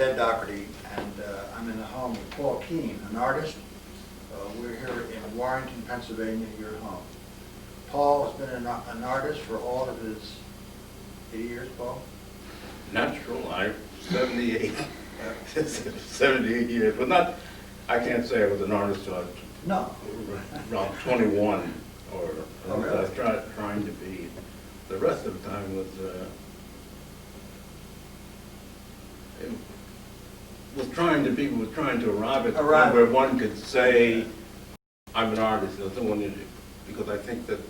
Ed Doherty, and I'm in the home of Paul Keene, an artist. We're here in Warrenton, Pennsylvania, your home. Paul has been an artist for all of his 80 years, Paul? Natural life, 78. 78 years, but not, I can't say I was an artist till I was No. around 21, or Oh, really? I was trying to be. The rest of the time was trying to arrive at the point where one could say, I'm an artist. I don't want to, because I think that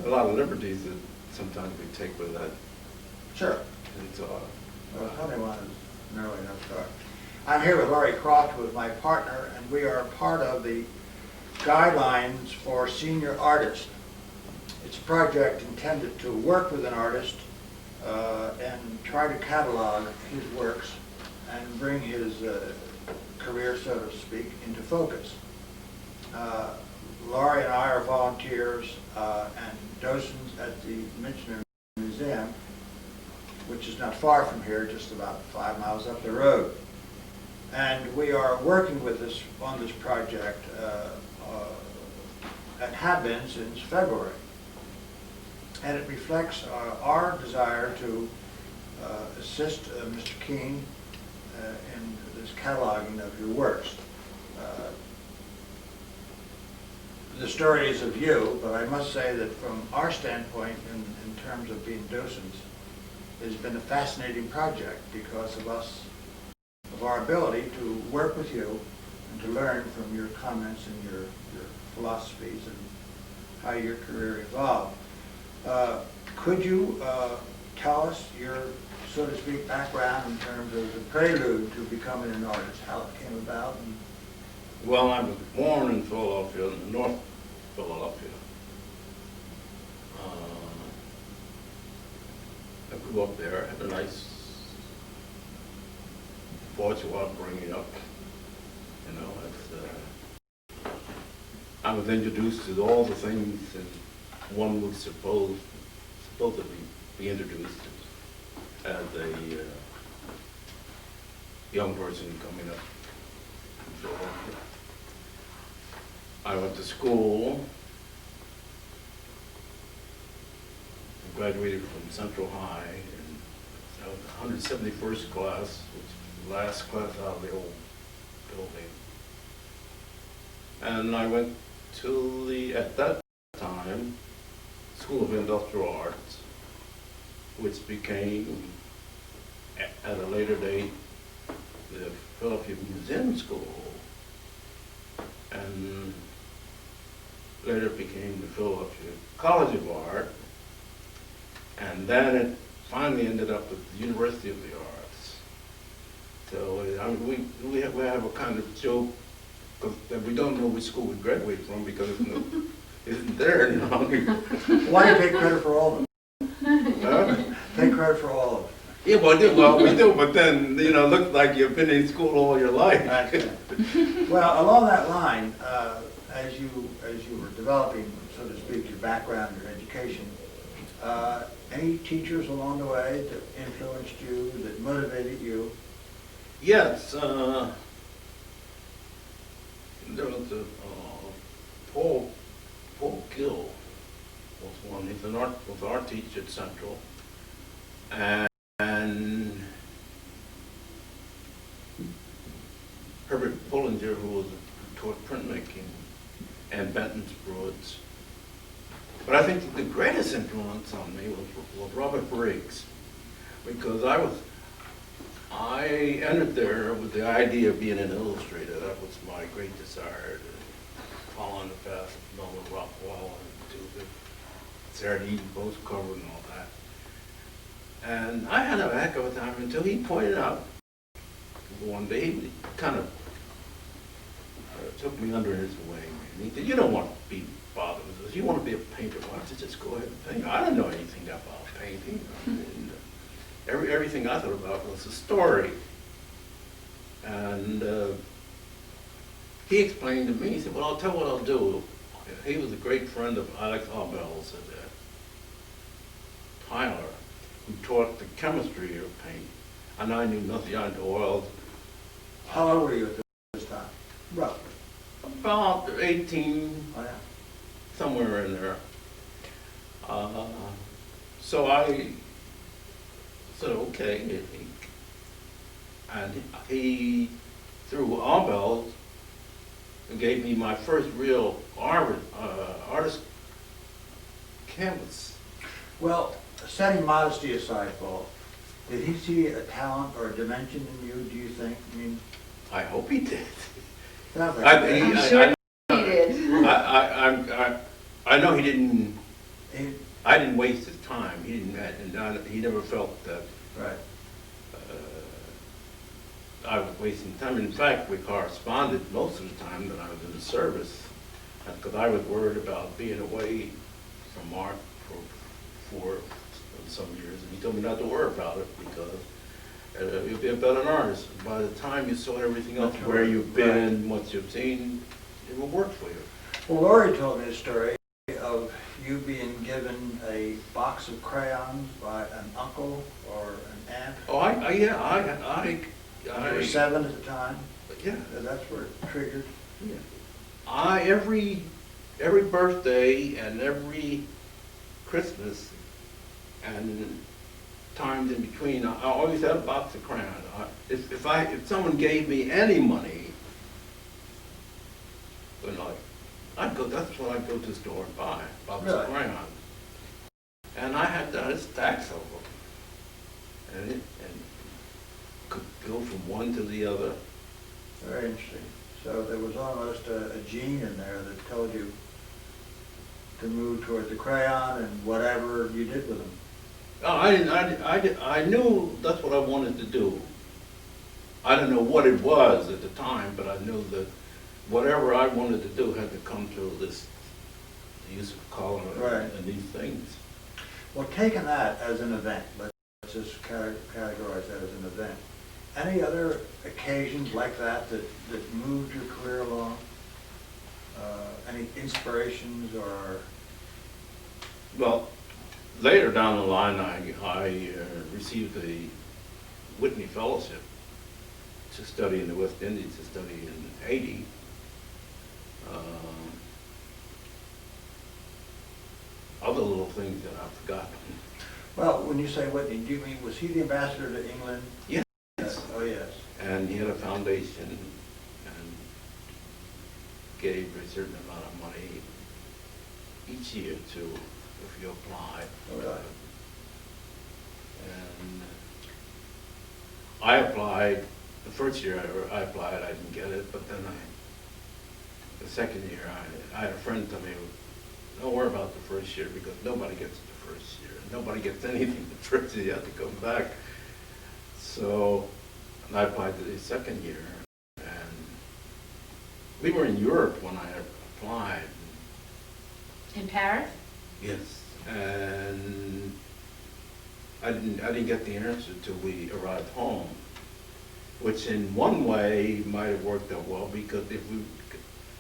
a lot of liberties that sometimes we take with that. Sure. And so, Well, 21 is an early enough start. I'm here with Laurie Croft, who is my partner, and we are part of the Guidelines for Senior Artists. It's a project intended to work with an artist and try to catalog his works and bring his career, so to speak, into focus. Laurie and I are volunteers and docents at the Michener Museum, which is not far from here, just about 5 miles up the road. And we are working with this on this project and have been since February. And it reflects our desire to assist Mr. Keene in this cataloging of your works. The story is of you, but I must say that from our standpoint, in terms of being docents, it's been a fascinating project because of our ability to work with you and to learn from your comments and your philosophies and how your career evolved. Could you tell us your, so to speak, background in terms of the prelude to becoming an artist, how it came about? well, I was born in Philadelphia, North Philadelphia. I grew up there, had a nice fortunate upbringing up. You know, I was introduced to all the things that one would supposedly be introduced as a young person coming up in Philadelphia. I went to school, graduated from Central High, and I was the 171st class, which was the last class out of the old building. And I went to the, at that time, School of Industrial Arts, which became, at a later date, the Philadelphia Museum School, and later became the Philadelphia College of Art, and then it finally ended up at the University of the Arts. So I mean, we have a kind of joke that we don't know which school we graduated from because it isn't there, you know. Why do you take credit for all of them? Take credit for all of them. Yeah, well, we do, but then, you know, it looks like you've been in school all your life. Well, along that line, as you were developing, so to speak, your background, your education, any teachers along the way that influenced you, that motivated you? Yes, there was a Paul Keene was one. He's was an art teacher at Central, and Herbert Pullinger, who taught printmaking, and Benton's Broads. But I think the greatest influence on me was Robert Briggs, because I entered there with the idea of being an illustrator. That was my great desire, to follow in the path of Norman Rockwell and do the Sarah Eden Post cover and all that. And I had a heck of a time until he pointed out one day, he kind of took me under his wing, and he said, "You don't want to be bothered with this. You want to be a painter. Why don't you just go ahead and paint?" I didn't know anything about painting. And everything I thought about was a story. And he explained to me, he said, "Well, I'll tell you what I'll do." He was a great friend of Alex Abel's at Tyler, who taught the chemistry of paint. and I knew nothing on oils. How old were you at this time? Roughly. About 18, Oh, yeah. somewhere in there. So I said, okay. And he, through Abel, gave me my first real artist canvas. Well, setting modesty aside, Paul, did he see a talent or a dimension in you, do you think? I mean, I hope he did. sounds like I'm sure he did. I know he didn't. he- I didn't waste his time. He didn't. And he never felt that right. I was wasting time. In fact, we corresponded most of the time that I was in the service, because I was worried about being away from art for some years, and he told me not to worry about it because you'll be a better artist. By the time you saw everything else, where you've been, what you've seen, it will work for you. Well, Lori told me a story of you being given a box of crayons by an uncle or an aunt. Oh, You were 7 at the time. yeah. That's where it triggered. Yeah. Every birthday and every Christmas and times in between, I always had a box of crayons. If someone gave me any money, I'd go. That's what I'd go to the store and buy a box of crayons. And I had stacks of them, and could go from one to the other. Very interesting. So there was almost a gene in there that told you to move toward the crayon and whatever you did with them. Oh, I knew that's what I wanted to do. I didn't know what it was at the time, but I knew that whatever I wanted to do had to come through the use of color and these things. Well, taking that as an event, let's just categorize that as an event. Any other occasions like that that moved your career along? Any inspirations or? Well, later down the line, I received a Whitney Fellowship to study in the West Indies, to study in Haiti. Other little things that I've forgotten. Well, when you say Whitney, do you mean, was he the ambassador to England? Yes. Oh, yes. And he had a foundation and gave a certain amount of money each year to, if you apply. Oh, really? And I applied, the first year I applied, I didn't get it, but then the second year, I had a friend tell me, don't worry about the first year because nobody gets the first year. Nobody gets anything the first year, you have to come back. So I applied to the second year, and we were in Europe when I applied. In Paris? Yes, and I didn't get the answer till we arrived home, which in one way might have worked out well, because if we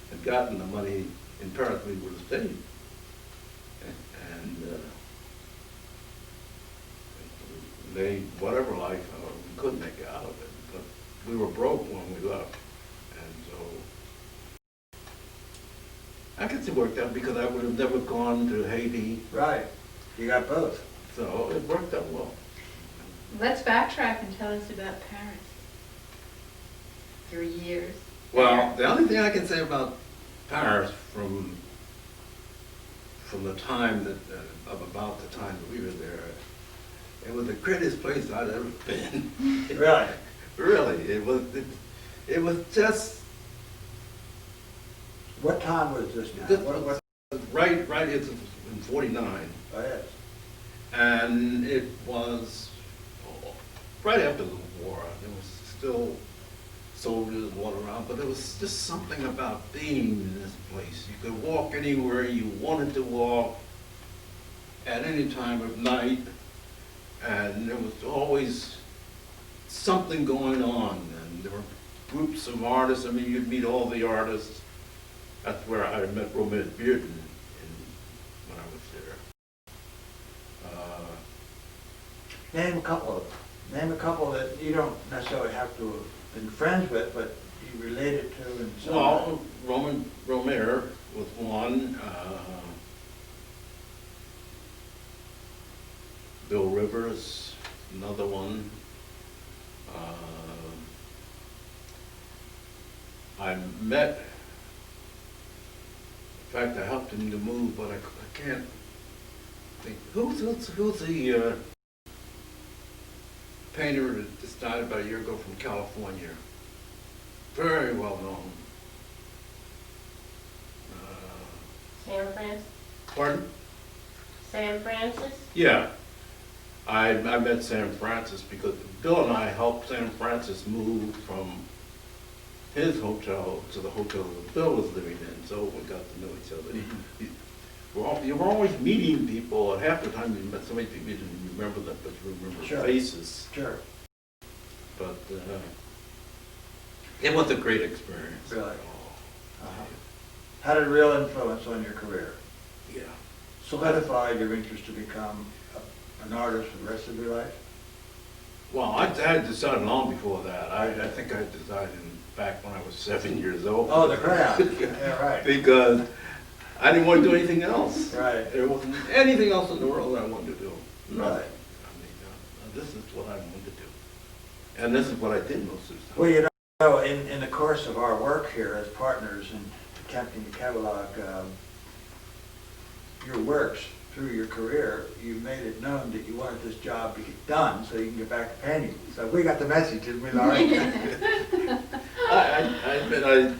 had gotten the money in Paris, we would have stayed. And they, whatever life, we couldn't make it out of it, but we were broke when we left, and so I guess it worked out because I would have never gone to Haiti. Right. You got both. So it worked out well. Let's backtrack and tell us about Paris. 3 years. Well, the only thing I can say about Paris from the time that, of about the time that we were there, it was the greatest place I'd ever been. Really? Really, it was just. What time was this now? This was right, it's in 49. Oh, yes. And it was right after the war. There was still soldiers and all around, but there was just something about being in this place. You could walk anywhere you wanted to walk at any time of night, and there was always something going on, and there were groups of artists. I mean, you'd meet all the artists. That's where I met Romeo Bearden when I was there. Name a couple of them. Name a couple that you don't necessarily have to have been friends with, but you related to and so on. Well, Romer was one, Bill Rivers, another one. I met, in fact, I helped him to move, but I can't think, who's the painter that just died about a year ago from California? Very well known. Sam Francis? Pardon? Sam Francis? Yeah. I met Sam Francis because Bill and I helped Sam Francis move from his hotel to the hotel that Bill was living in, so we got to know each other. You were always meeting people, and half the time you met so many people you didn't remember them, but you remember Sure. faces. Sure, But it was a great experience. Really? Oh, Uh-huh. Had a real influence on your career. yeah. Solidified your interest to become an artist for the rest of your life? Well, I had decided long before that. I think I decided back when I was 7 years old. Oh, the crayon, yeah, right. Because I didn't want to do anything else. Right. There wasn't anything else in the world that I wanted to do. Nothing. Right. I mean, this is what I wanted to do. And this is what I did most of the time. Well, you know, in the course of our work here as partners in attempting to catalog your works through your career, you made it known that you wanted this job to get done so you can get back to painting. So we got the message, didn't we, Laurie? I admit,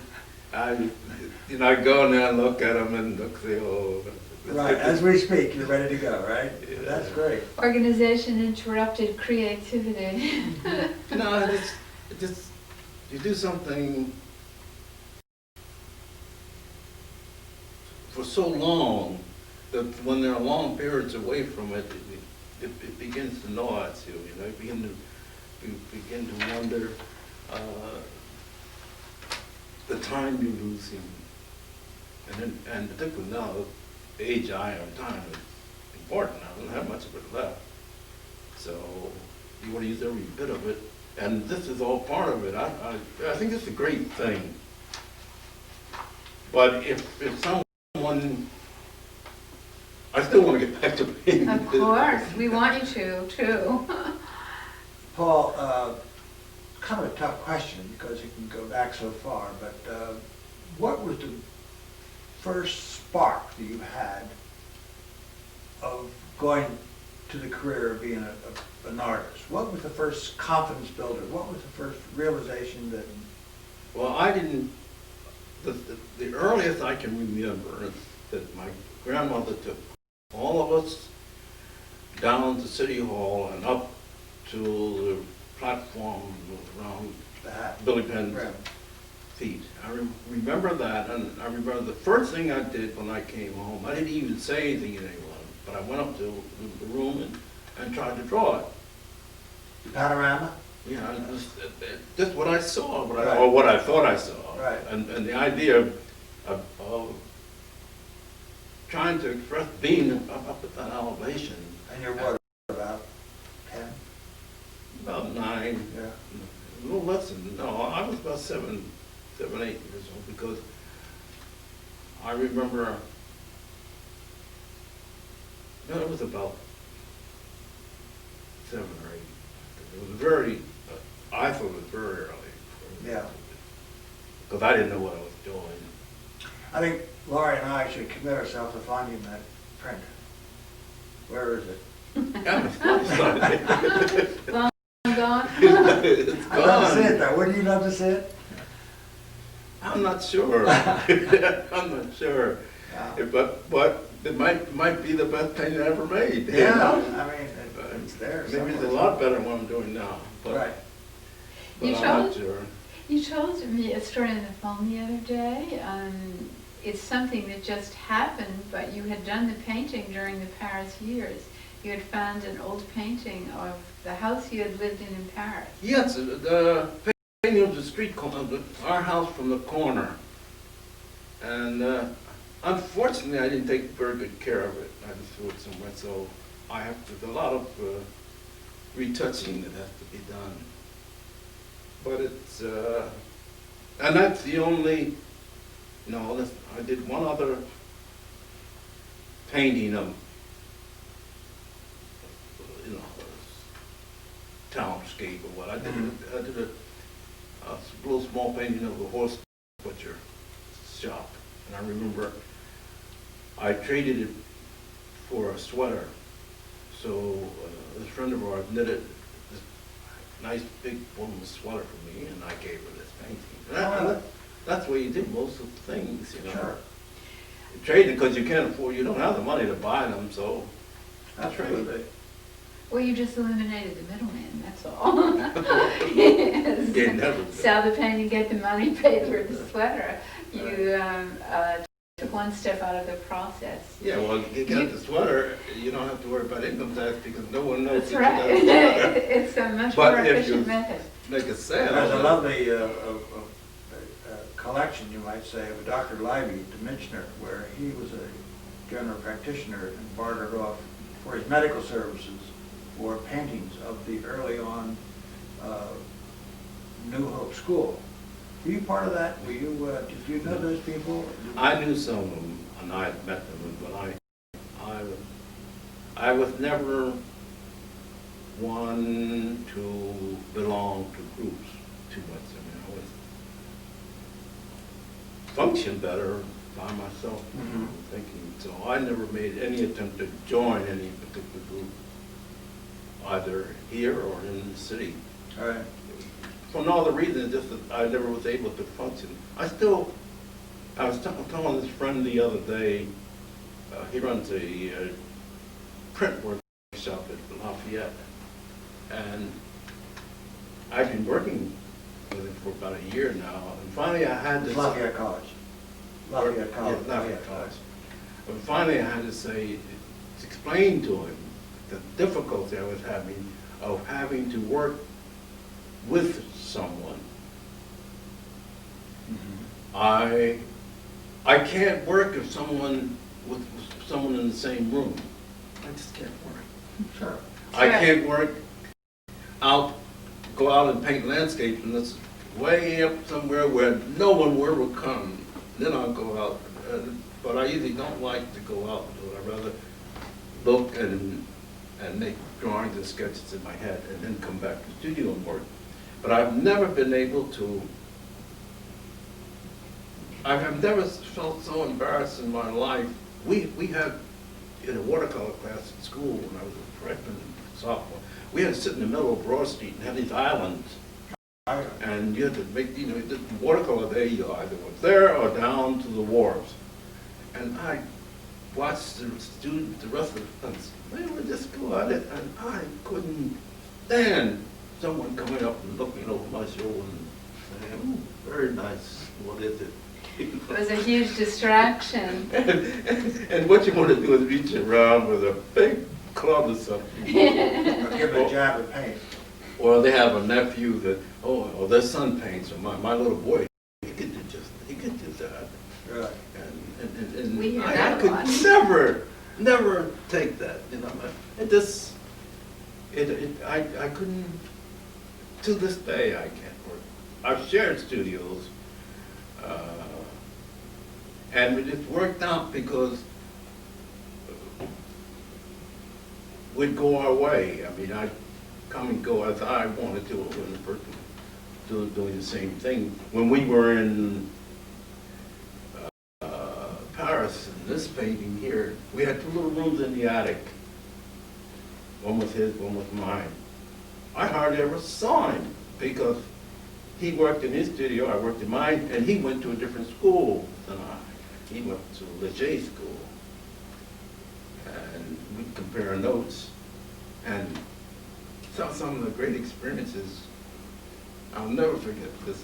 I go in there and look at them and look, say, oh. Right, as we speak, you're ready to go, right? Yeah. That's great. Organization interrupted creativity. No, it just, you do something for so long that when there are long periods away from it, it begins to gnaw at you, you know, you begin to wonder the time you're losing. And particularly now, the age I am, time is important. I don't have much of it left. So you want to use every bit of it. And this is all part of it. I think it's a great thing. But if someone, I still want to get back to painting. Of course, we want you to, too. Paul, kind of a tough question because it can go back so far, but what was the first spark that you had of going to the career of being an artist? What was the first confidence builder? What was the first realization that... Well, I didn't, the earliest I can remember is that my grandmother took all of us down to City Hall and up to the platform around Billy Penn's Right. feet. I remember that, and I remember the first thing I did when I came home, I didn't even say anything to anyone, but I went up to the room and tried to draw it. Panorama? Yeah, just what I saw, Right. or what I thought I saw. Right. And the idea of trying to express being up at that elevation. And you're what, about 10? About 9, Yeah. a little less than, no, I was about 7, 8 years old, because I remember, no, it was about 7 or 8. It was very, I thought it was very early. Yeah. Because I didn't know what I was doing. I think Laurie and I should commit ourselves to finding that print. Where is it? Yeah, it's gone. Long gone? It's I'd love to see it gone. though. Wouldn't you love to see it? I'm not sure. I'm not sure. Yeah. But it might be the best painting I ever made. Yeah, I mean, it's there Maybe it's a somewhere. lot better than what I'm doing now. But, Right. but You I'm not told- sure. You told me a story on the phone the other day. It's something that just happened, but you had done the painting during the Paris years. You had found an old painting of the house you had lived in Paris. Yes, the painting of the street corner, our house from the corner. And unfortunately, I didn't take very good care of it. I just threw it somewhere, so I have to, a lot of retouching that has to be done. But it's, and that's the only, I did one other painting of, townscape or what. I did a little small painting of a horse butcher shop. And I remember I traded it for a sweater. So this friend of ours knitted this nice big woman sweater for me, and I gave her this painting. And that's what you do most of the things, Sure. You trade it because you can't afford, you don't have the money to buy them, so. Absolutely. Well, you just eliminated the middleman, that's all. Yeah, never. Sell the painting, get the money, pay for the sweater. You took one step out of the process. Yeah, well, you get the sweater, you don't have to worry about income tax because no one knows That's that right. you got a sweater. It's a much But more if you efficient method. make a sale. There's a lovely collection, you might say, of Dr. Livy, the Michener, where he was a general practitioner and bartered off for his medical services for paintings of the early on New Hope School. Were you part of that? Were you, did you know those people? I knew some of them, and I had met them, but I was never one to belong to groups too much. I mean, I was function better by myself, thinking. So I never made any attempt to join any particular group, either here or in the city. All right. For no other reason, just that I never was able to function. I was telling this friend the other day, he runs a print workshop at Lafayette, and I've been working with him for about a year now, and finally I had to... Lafayette College. Lafayette College. Yeah, Lafayette College. And finally I had to say, explain to him the difficulty I was having of having to work with someone. I can't work if someone with someone in the same room. I just can't work. Sure. I can't work go out and paint landscapes and it's way up somewhere where no one will ever come. Then I'll go out. But I usually don't like to go out and do it. I'd rather look and make drawings and sketches in my head and then come back to the studio and work. But I've never been able to, I've never felt so embarrassed in my life. We had, in a watercolor class at school when I was a freshman and sophomore, we had to sit in the middle of Broad Street and have these islands. And you had to make, the watercolor day, you either went there or down to the wharves. And I watched the students, the rest of the students, they would just go at it, and I couldn't stand someone coming up and looking over my shoulder and saying, "Ooh, very nice, what is it?" It was a huge distraction. And what you want to do is reach around with a big club or something. Or give it a jab of paint. Or they have a nephew that, oh, their son paints, or my little boy, he could do that. Right. And We hear I that a could lot. never take that, It just, I couldn't, to this day, I can't work. I've shared studios, and it worked out because we'd go our way. I mean, I'd come and go as I wanted to when the person doing the same thing. When we were in Paris, in this painting here, we had two little rooms in the attic. One was his, one was mine. I hardly ever saw him because he worked in his studio, I worked in mine, and he went to a different school than I. He went to Leger School. And we'd compare notes and saw some of the great experiences. I'll never forget this.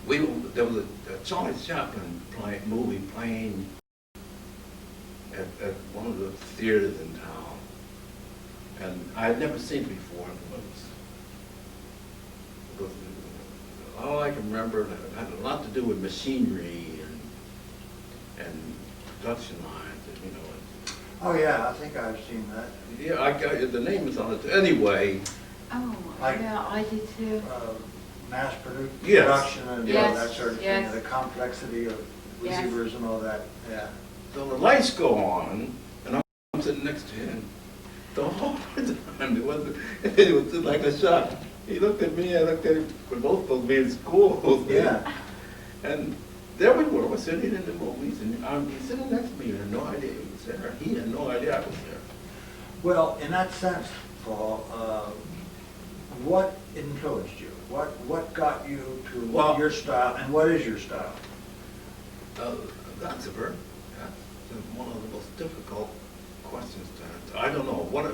There was a Charlie Chaplin movie playing at one of the theaters in town. And I had never seen it before. Because all I can remember had a lot to do with machinery and production lines, Oh, yeah, I think I've seen that. Yeah, I got, the name is on it. Anyway, Oh, Like- yeah, I did too. Yes. Production and Yes, that sort of thing, yes. the complexity of Yes. receivers and all that, yeah. so the lights go on, and I'm sitting next to him. The whole time, it was like a shock. He looked at me, I looked at him, we're both supposed to be in school. Yeah. And there we were, we're sitting in the movies, and he's sitting next to me, he had no idea he was there. He had no idea I was there. Well, in that sense, Paul, what influenced you? What got you to Well- your style, and what is your style? That's one of the most difficult questions to answer. I don't know what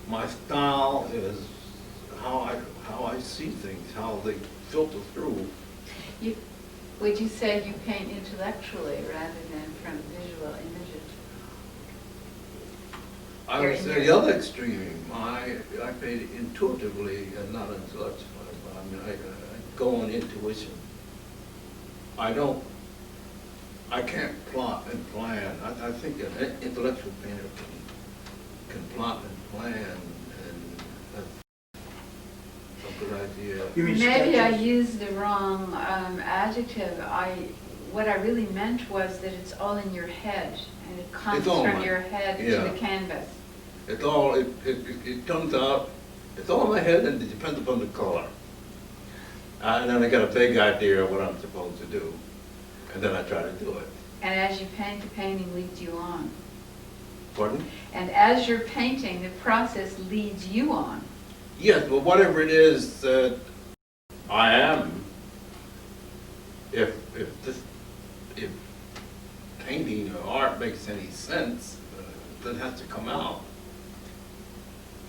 my style is, how I see things, how they filter through. Would you say you paint intellectually rather than from visual images? I You're would in say your- the other extreme, I paint intuitively and not intellectually. I mean, I go on intuition. I can't plot and plan. I think an intellectual painter can plot and plan, and that's a good idea. You mean Maybe I sketches? used the wrong adjective. What I really meant was that it's all in your head, and it comes It's all from mine. your head Yeah. to the canvas. It's all, it comes out, it's all in my head, and it depends upon the color. And then I got a vague idea of what I'm supposed to do, and then I try to do it. And as you paint, the painting leads you on. Pardon? And as you're painting, the process leads you on. Yes, but whatever it is that I am, if painting or art makes any sense, that has to come out.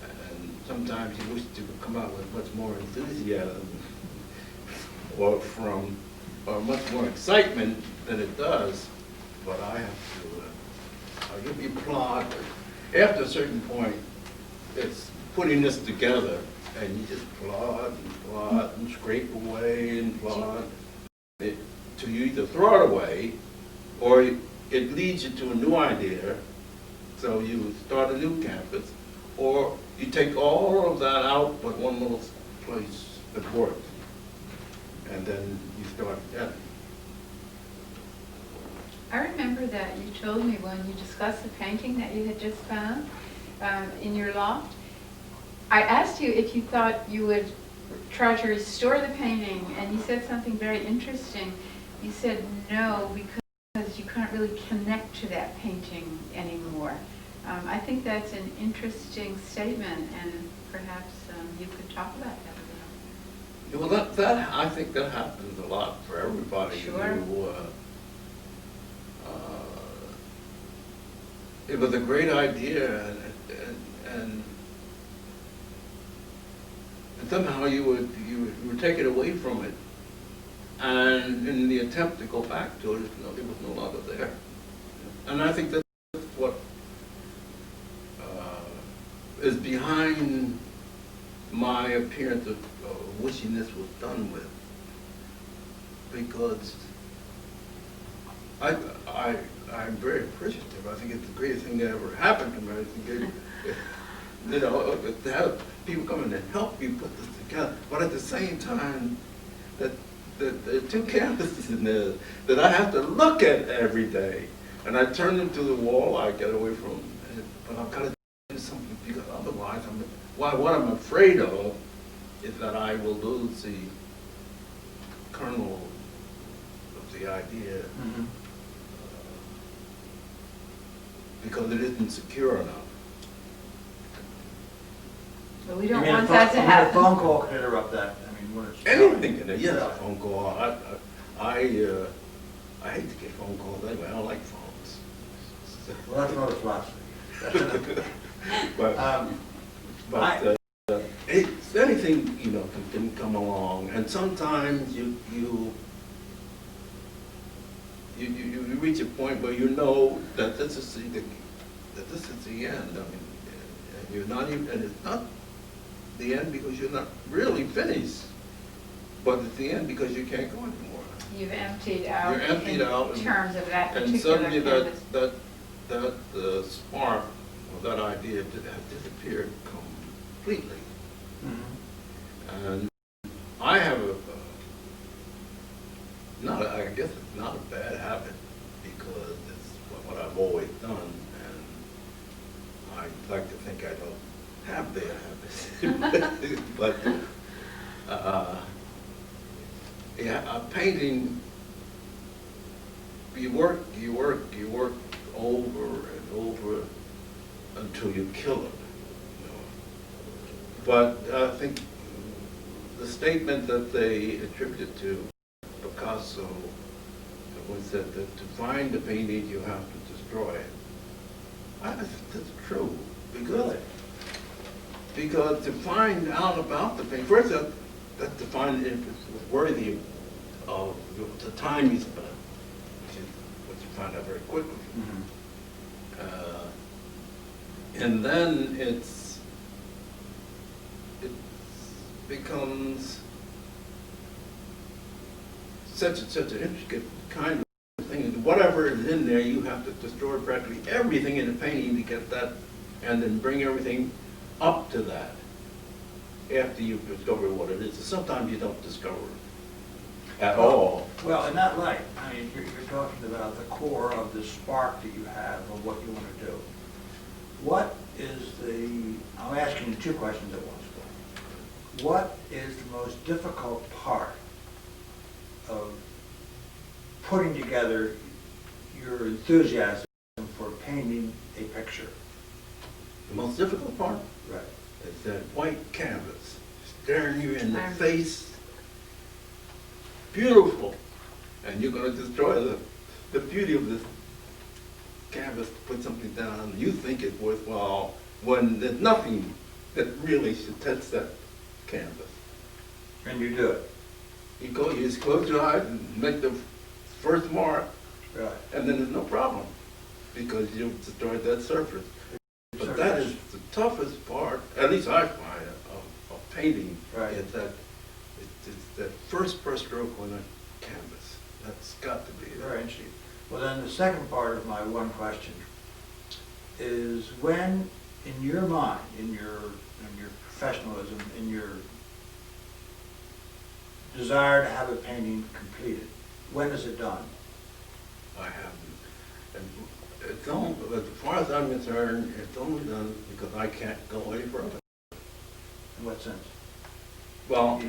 And sometimes you wish to come out with much more enthusiasm or much more excitement than it does. But I have to, I'll give you a plot. After a certain point, it's putting this together, and you just plot and scrape away and plot. To you either throw it away, or it leads you to a new idea, so you start a new canvas, or you take all of that out but one little place that works, and then you start again. I remember that you told me when you discussed the painting that you had just found in your loft. I asked you if you thought you would try to restore the painting, and you said something very interesting. You said no, because you can't really connect to that painting anymore. I think that's an interesting statement, and perhaps you could talk about that a little. Well, that I think that happens a lot for everybody. Sure. It was a great idea, and somehow you would take it away from it, and in the attempt to go back to it, it was no longer there. And I think that's what is behind my appearance of wishing this was done with, because I'm very appreciative. I think it's the greatest thing that ever happened to me. I think to have people come in and help you put this together, but at the same time, that there are two canvases in there that I have to look at every day, and I turn them to the wall. I get away from it, but I've got to do something, because otherwise, what I'm afraid of is that I will lose the kernel of the idea. Mhm. Because it isn't secure enough. But we You don't mean want that to A happen. phone call could interrupt that, I mean, when it's. Anything can, yes, Yeah. a phone call. I hate to get phone calls anyway. I don't like phones. Well, that's another philosophy. But it's anything, can come along, and sometimes you reach a point where you know that this is the end. I mean, and you're not even, and it's not the end because you're not really finished, but it's the end because you can't go anymore. You've emptied out You're emptied out, in terms of that And particular suddenly canvas. that that spark or that idea had disappeared completely. And I have I guess it's not a bad habit because it's what I've always done, and I like to think I don't have bad habits. But yeah, painting, you work over and over until you kill it. You know. But I think the statement that they attributed to Picasso was that to find the painting you have to destroy it. I think that's true. Because to find out about the painting, first that to find if it's worthy of the time you spent, which you find out very quickly. And then it becomes such an intricate kind of thing. Whatever is in there, you have to destroy practically everything in the painting to get that, and then bring everything up to that after you've discovered what it is. Sometimes you don't discover it at all. Well, in that light, I mean, you're talking about the core of the spark that you have of what you want to do. What is I'm asking you two questions at once. What is the most difficult part of putting together your enthusiasm for painting a picture? The most difficult part Right. is that white canvas staring you in the face. Beautiful. And you're going to destroy the beauty of this canvas to put something down. You think it's worthwhile when there's nothing that really should touch that canvas. And you do it. You just close your eyes and make the first mark, Right. and then there's no problem because you've destroyed that surface. But that is the toughest part, at least I find, of painting. Right. Is that it's that first brush stroke on a canvas. That's got to be it. Very interesting. Well, then the second part of my one question is when, in your mind, in your professionalism, in your desire to have a painting completed, when is it done? I haven't. And it's only, as far as I'm concerned, it's only done because I can't go any further. In what sense? Well,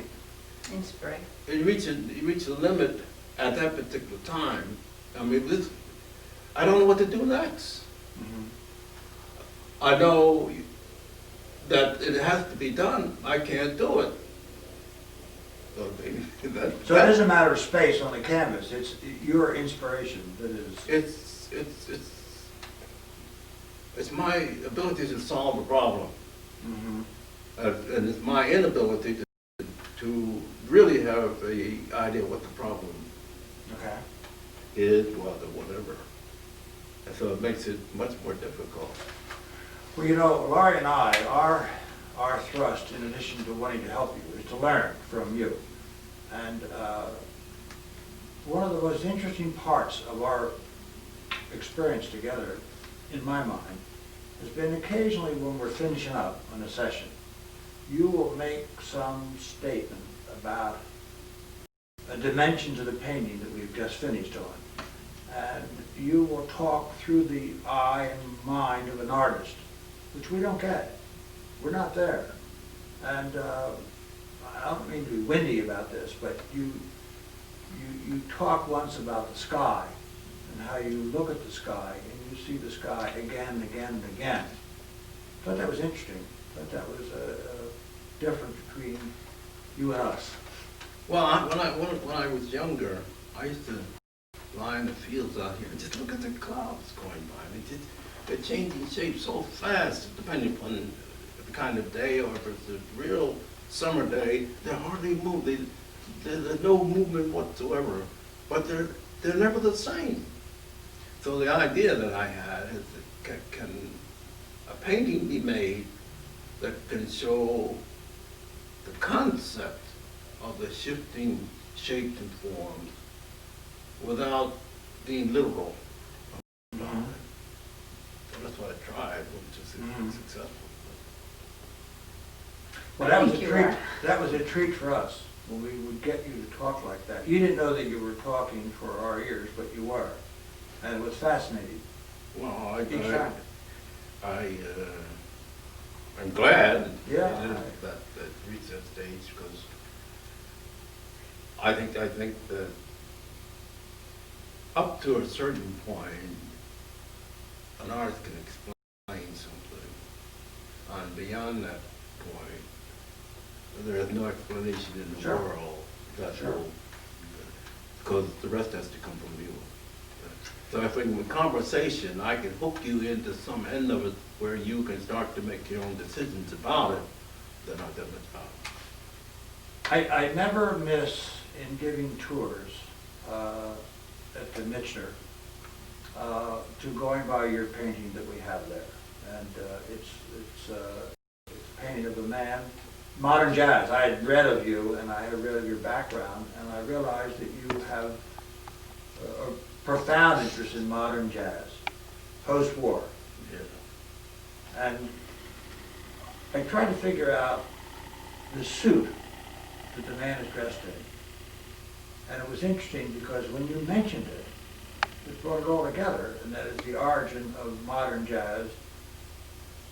Inspiration. you reach a limit at that particular time. I mean, I don't know what to do next. I know that it has to be done. I can't do it. So maybe So it is a matter of space on the canvas. It's your inspiration that is. It's my ability to solve a problem, and it's my inability to really have a idea what the problem Okay. is, whether whatever. And so it makes it much more difficult. Well, you know, Laurie and I, our thrust, in addition to wanting to help you, is to learn from you. And one of the most interesting parts of our experience together, in my mind, has been occasionally when we're finishing up on a session, you will make some statement about a dimension to the painting that we've just finished on. And you will talk through the eye and mind of an artist, which we don't get. We're not there. And I don't mean to be windy about this, but you talk once about the sky and how you look at the sky and you see the sky again and again and again. I thought that was interesting. I thought that was a difference between you and us. Well, when I was younger, I used to lie in the fields out here and just look at the clouds going by. I mean, they're changing shape so fast, depending upon the kind of day, or if it's a real summer day, they're hardly moving. There's no movement whatsoever, but they're never the same. So the idea that I had is that can a painting be made that can show the concept of the shifting shapes and forms without being literal about it. that's what I tried, which is Mhm. successful. Well, that was a Thank you, treat, Art. that was a treat for us, when we would get you to talk like that. You didn't know that you were talking for our ears, but you were, and it was fascinating Well, each time. I'm glad Yeah. that reached that stage, because I think that up to a certain point, an artist can explain something, and beyond that point, there is no explanation in the Sure. world that Sure. will, because the rest has to come from you. So I think with conversation, I can hook you into some end of it where you can start to make your own decisions about it, then I've done my job. I never miss in giving tours at the Michener to going by your painting that we have there. And it's a painting of a man, modern jazz. I had read of you and I had read of your background, and I realized that you have a profound interest in modern jazz, post-war. Yeah. And I tried to figure out the suit that the man is dressed in. And it was interesting because when you mentioned it, it brought it all together, and that is the origin of modern jazz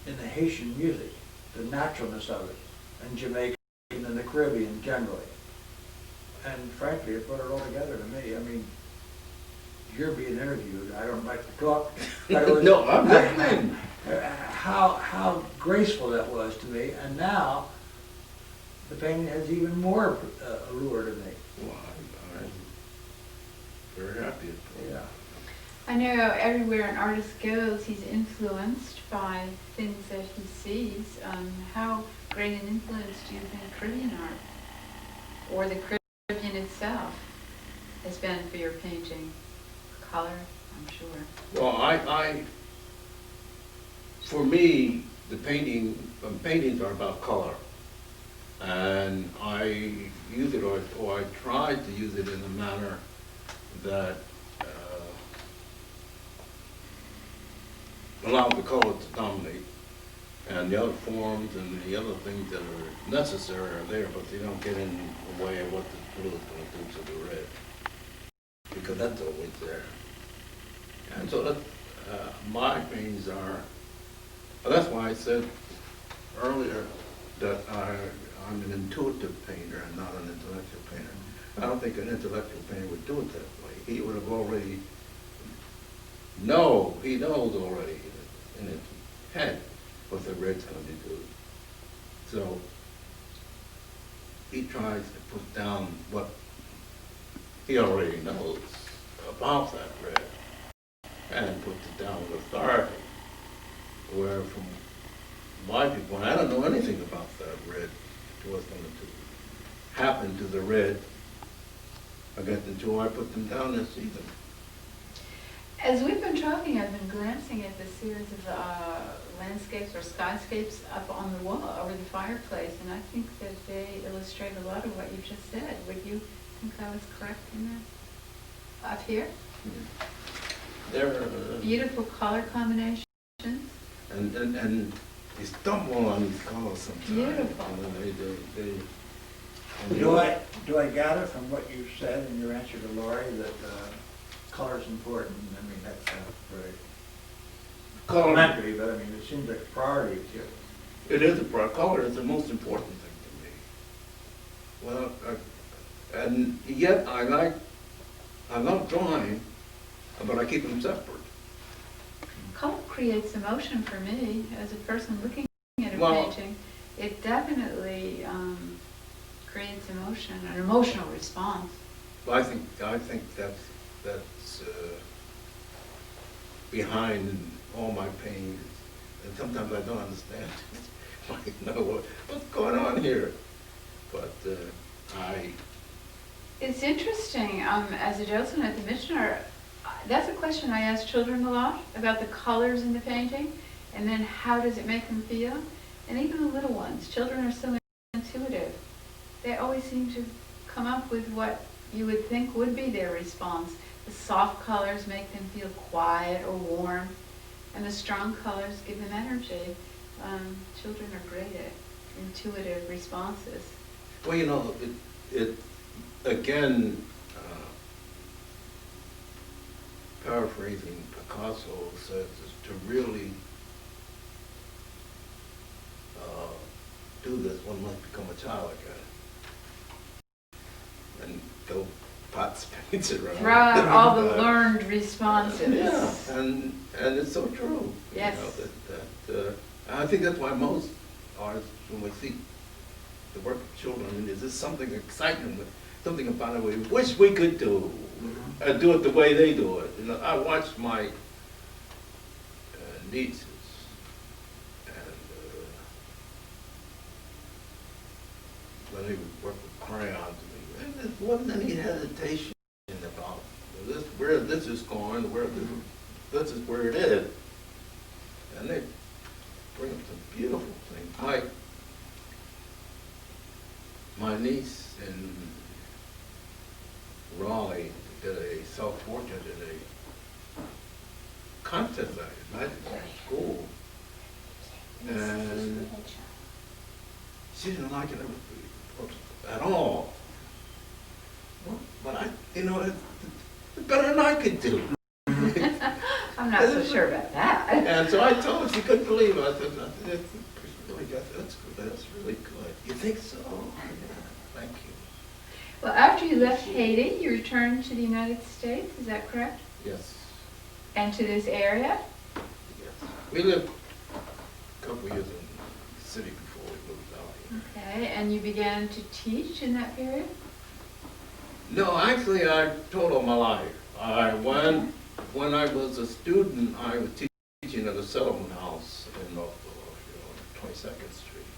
in the Haitian music, the naturalness of it, and Jamaican and the Caribbean generally. And frankly, it brought it all together to me. I mean, you're being interviewed, I don't like to talk. But it was, No, I'm listening. how graceful that was to me, and now the painting has even more allure to me. Well, I'm very happy. Yeah. I know everywhere an artist goes, he's influenced by things that he sees. How great an influence do you think Caribbean art, or the Caribbean itself, has been for your painting? Color, I'm sure. Well, for me, paintings are about color. And I use it, or I try to use it in a manner that allows the color to dominate. And the other forms and the other things that are necessary are there, but they don't get in the way of what the blue is going to do to the red. Because that's always there. And so that, my paintings are, that's why I said earlier that I'm an intuitive painter and not an intellectual painter. I don't think an intellectual painter would do it that way. He would have already, he knows already in his head what the red's going to do. So he tries to put down what he already knows about that red and puts it down with authority. Where from my viewpoint, I don't know anything about that red, what's going to happen to the red until I put them down this season. As we've been talking, I've been glancing at the series of landscapes or skyscapes up on the wall over the fireplace, and I think that they illustrate a lot of what you just said. Would you think I was correct in that? Up here? They're Beautiful color combinations. and you stumble on these colors sometimes. Beautiful. And Do I gather from what you said in your answer to Lori that color is important? I mean, that's very complimentary, but I mean, it seems like a priority to you. It is color is the most important thing to me. Well, and yet I love drawing, but I keep them separate. Color creates emotion for me as a person looking at a Well- painting. It definitely creates emotion, an emotional response. I think that's behind all my pain, and sometimes I don't understand. I know what's going on here, but It's interesting, as a docent at the Michener, that's a question I ask children a lot, about the colors in the painting, and then how does it make them feel? And even the little ones, children are so intuitive. They always seem to come up with what you would think would be their response. The soft colors make them feel quiet or warm, And the strong colors give them energy. Children are great at intuitive responses. Well, you know, it again, paraphrasing Picasso says is to really do this, one must become a child again. And go pots, paints around. Throw out all the learned responses. Yeah, and it's so true. Yes. You know, I think that's why most artists, when we see the work of children, I mean, there's just something exciting with something about it we wish we could do, do it the way they do it. You know, I watched my nieces, and when they would work with crayons, and there wasn't any hesitation about this, where this is going, where this is where it is, and they bring up some beautiful things. My niece in Raleigh did a self-portrait in a contest at school, and she didn't like it at all. But you know, it's better than I could do. I'm not so sure about that. And so I told her, she couldn't believe it. I said, that's really good. You think so? Yeah, thank you. Well, after you left Haiti, you returned to the United States, is that correct? Yes. And to this area? Yes. We lived a couple years in the city before we moved out here. Okay, and you began to teach in that period? No, actually, I told all my life. When I was a student, I was teaching at a settlement house in North Philadelphia on 22nd Street.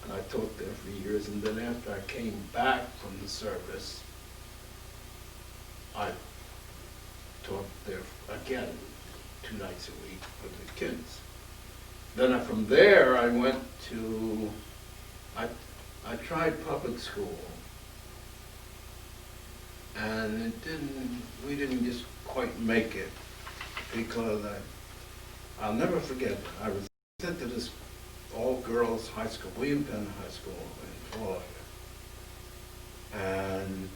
And I taught there for years, and then after I came back from the service, I taught there again 2 nights a week with the kids. Then from there, I went to, I tried public school. And we didn't just quite make it, because I'll never forget, I was sent to this all-girls high school, William Penn High School in Philadelphia. And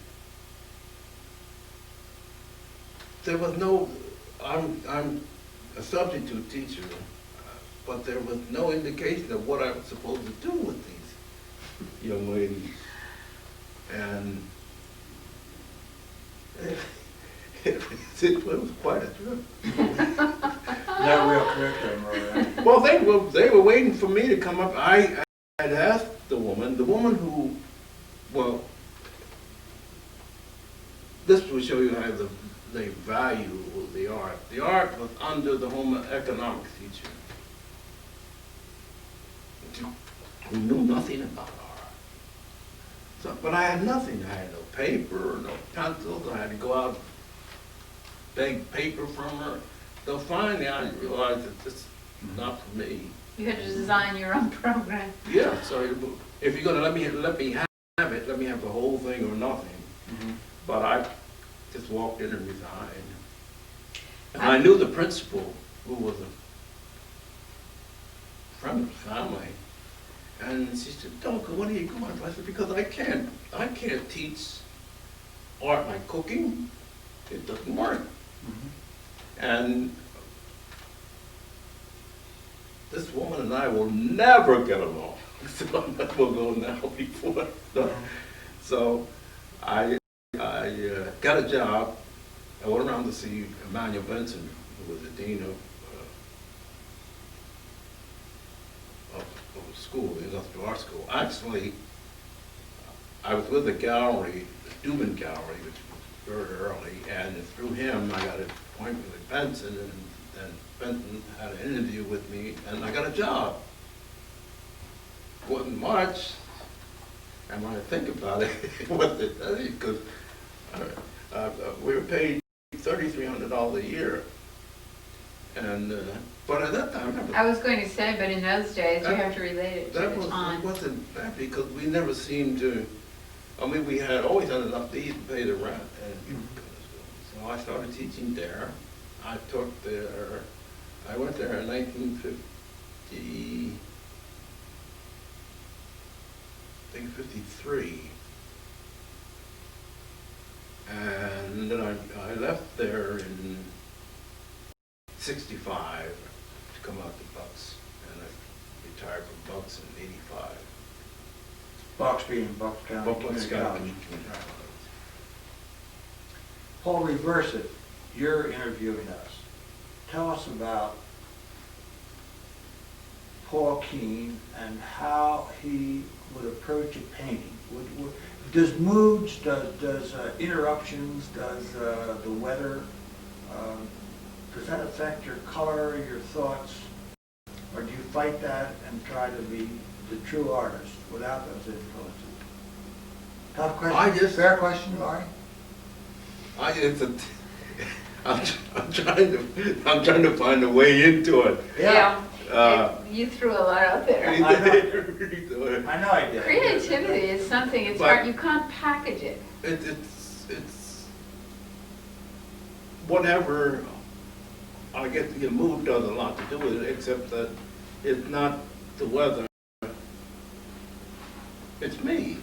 there was no, I'm a substitute teacher, but there was no indication of what I was supposed to do with these young ladies. And it was quite a trip. No real curriculum, really. Well, they were waiting for me to come up. I had asked the woman who, well, this will show you how they value the art. The art was under the home economics teacher, who knew nothing about art. So, but I had nothing. I had no paper, no pencils. I had to go out, beg paper from her. So finally, I realized that this is not for me. You had to design your own program. Yeah. So if you're going to let me have it, let me have the whole thing or nothing. Mm-hmm. But I just walked in and resigned. And I knew the principal, who was a friend of the family. And she said, "Don't go, what are you going for?" I said, "Because I can't teach art like cooking. It doesn't work." Mm-hmm. And this woman and I will never get along. So I might as well go now before. So I got a job. I went around to see Emmanuel Benson, who was the dean of school, the industrial art school. Actually, I was with the gallery, the Dubin Gallery, which was very early, and through him I got an appointment with Benson, and Benson had an interview with me, and I got a job. Wasn't much, and when I think about it, it wasn't because we were paid $3,300 a year, and but at that time, I was going to say, but in those days, you have to relate it to the time. That wasn't bad, because we never seemed to, I mean, we had always had enough to eat and pay the rent. And so I started teaching there. I taught there I went there in 1950, I think 53. And then I left there in 65 to come out to Bucks, and I retired from Bucks in 85. Bucks being Bucks County Bucks Community County College. Community College. Paul, reverse it. You're interviewing us. Tell us about Paul Keene and how he would approach a painting. Does moods, does interruptions, does the weather, does that affect your color, your thoughts? Or do you fight that and try to be the true artist without those influences? Tough question. Fair question, Laurie? I'm trying to find a way into it. You threw a lot out there. I know I did. Creativity is something, it's hard, you can't package it. It's whatever I get moved does a lot to do with it, except that it's not the weather, it's me.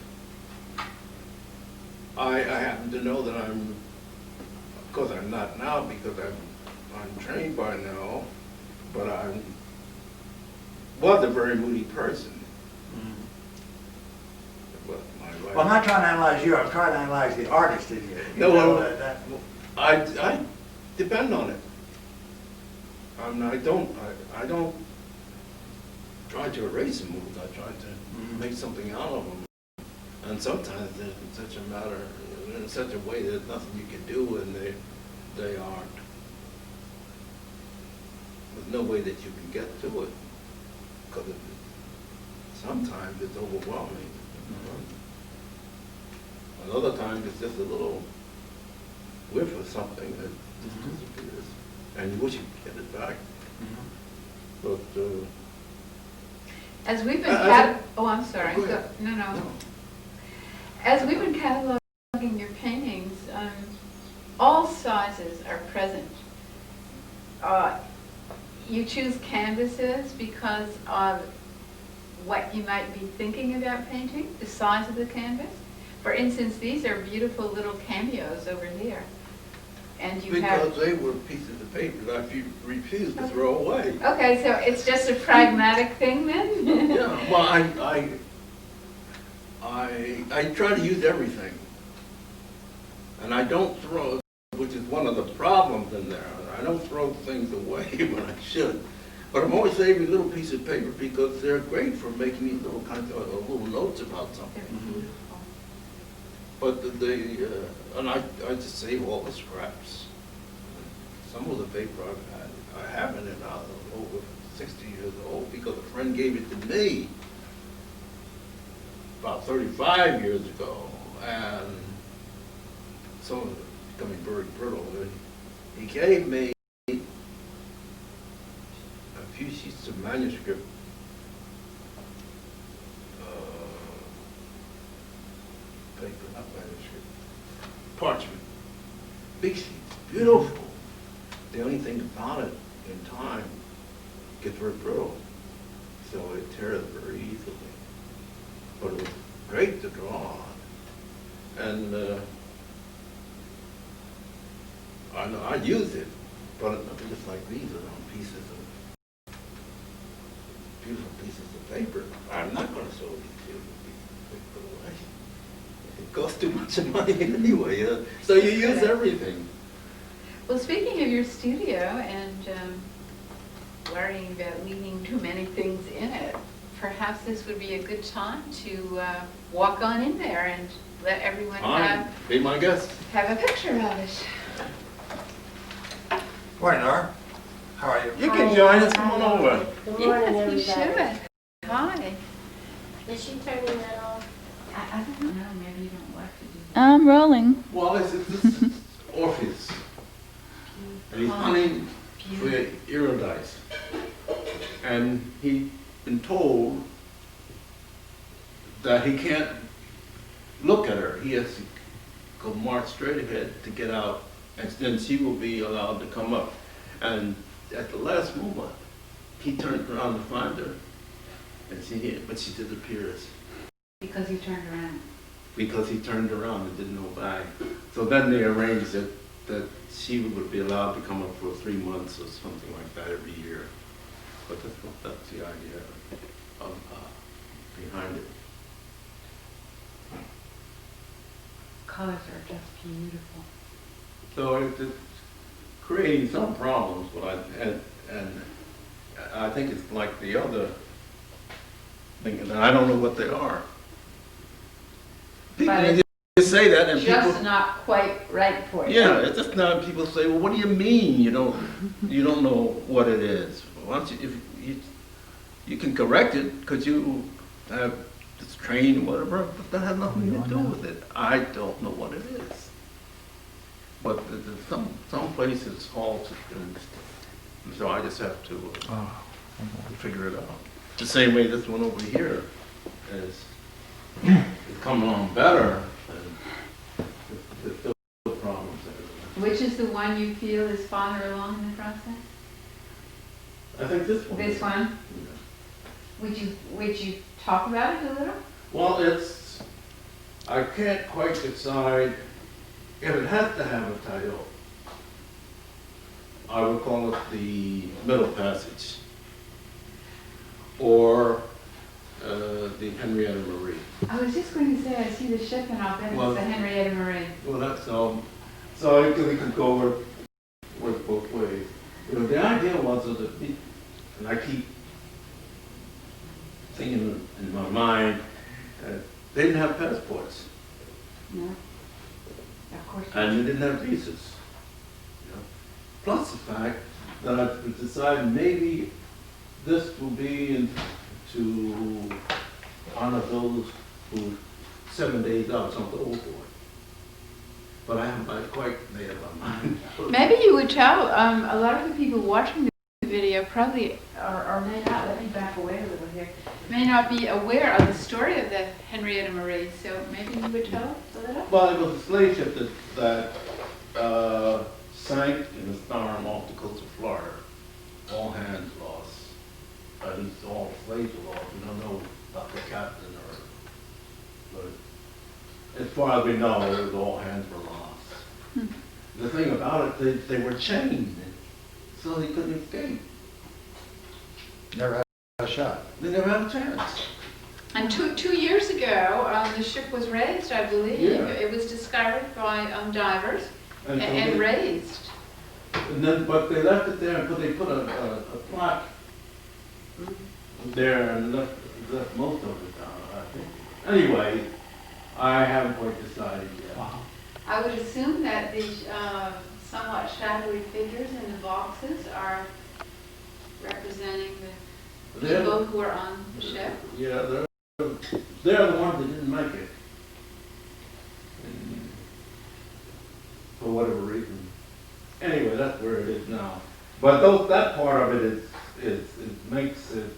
I happen to know that of course I'm not now because I'm trained by now, but I was a very moody person. But my life, Well, I'm not trying to analyze you, I'm trying to analyze the artist in you. I depend on it. I don't try to erase the moods. I try to make something out of them. And sometimes they're in such a way that there's nothing you can do, and they aren't. There's no way that you can get to it because sometimes it's overwhelming. Another time it's just a little whiff of something that just disappears, and you wish you could get it back. But As we've been I'm sorry. Go ahead. No. As we've been cataloging your paintings, all sizes are present. You choose canvases because of what you might be thinking about painting, the size of the canvas. For instance, these are beautiful little cameos over here. And you because they were pieces of paper that I refused to throw away. Okay, so it's just a pragmatic thing then? Yeah, well, I try to use everything. And I don't throw, which is one of the problems in there. I don't throw things away when I should. But I'm always saving little pieces of paper because they're great for making these little kinds of little notes about something. But and I just save all the scraps. Some of the paper I have in it now over 60 years old because a friend gave it to me about 35 years ago, and some of it is becoming very brittle. And he gave me a few sheets of manuscript paper, not manuscript, parchment, big sheets, beautiful. The only thing about it in time gets very brittle, so it tears very easily. But it was great to draw on. And I know I use it, but just like these are on beautiful pieces of paper. I'm not going to show these beautiful pieces of paper away. It costs too much money anyway, so you use everything. Well, speaking of your studio and worrying about leaving too many things in it, perhaps this would be a good time to walk on in there and let everyone Be my guest. have a picture of it. Morning, Laura. How are you? You can join us. Come on over. Good morning, Yes, everybody. you should. Hi. Did she turn that off? I don't know, maybe you don't like to do that. I'm rolling. Well, this is Orpheus, and he's hunting for Eurydice, and he's been told that he can't look at her. He has to go march straight ahead to get out, and then she will be allowed to come up. And at the last moment, he turned around to find her, and but she disappears. Because you turned around. Because he turned around and didn't know why. So then they arranged that she would be allowed to come up for 3 months or something like that every year. But that's the idea of, behind it. Colors are just beautiful. So it's creating some problems, but I think it's like the other thing, and I don't know what they are. People But just say that, and just people, not quite right for you. yeah, it's just not. People say, "Well, what do you mean? You don't know what it is? Why don't you? If you can correct it because you have this trained or whatever, but that has nothing to do with it. I don't know what it is." But some places halt and so I just have to figure it out. The same way this one over here is coming along better, and there's still problems there. Which is the one you feel is farther along in the process? I think this one. This one? Yeah. Would you talk about it a little? Well, I can't quite decide if it has to have a title. I would call it the Middle Passage, or the Henrietta Marie. I was just going to say, I see the ship and I'll bet Well, it's the Henrietta Marie. Well, that's so I think we could go work both ways. The idea was that and I keep thinking in my mind, they didn't have passports. No? Of course not. And they didn't have visas. You know? Plus the fact that I decided maybe this will be to honor those who 7 days out on the old board. But I haven't quite made up my mind. Maybe you would tell, a lot of the people watching the video probably, or may not, let me back away a little here, may not be aware of the story of the Henrietta Marie, so maybe you would tell us a little? Well, it was a slave ship that sank in the storm off the coast of Florida. All hands lost. At least all slaves were lost. We don't know about the captain but as far as we know, it was all hands were lost. The thing about it, they were chained, so they couldn't escape. Never had a shot. They never had a chance. And two years ago, the ship was raised, I believe. Yeah. It was discovered by divers And so and they- raised. And then, but they left it there and they put a plaque there and left most of it down, I think. Anyway, I haven't quite decided yet. I would assume that the somewhat shadowy figures in the boxes are representing the They're- people who are on the ship. Yeah, they're the ones that didn't make it. And for whatever reason. Anyway, that's where it is now. But that part of it it makes it,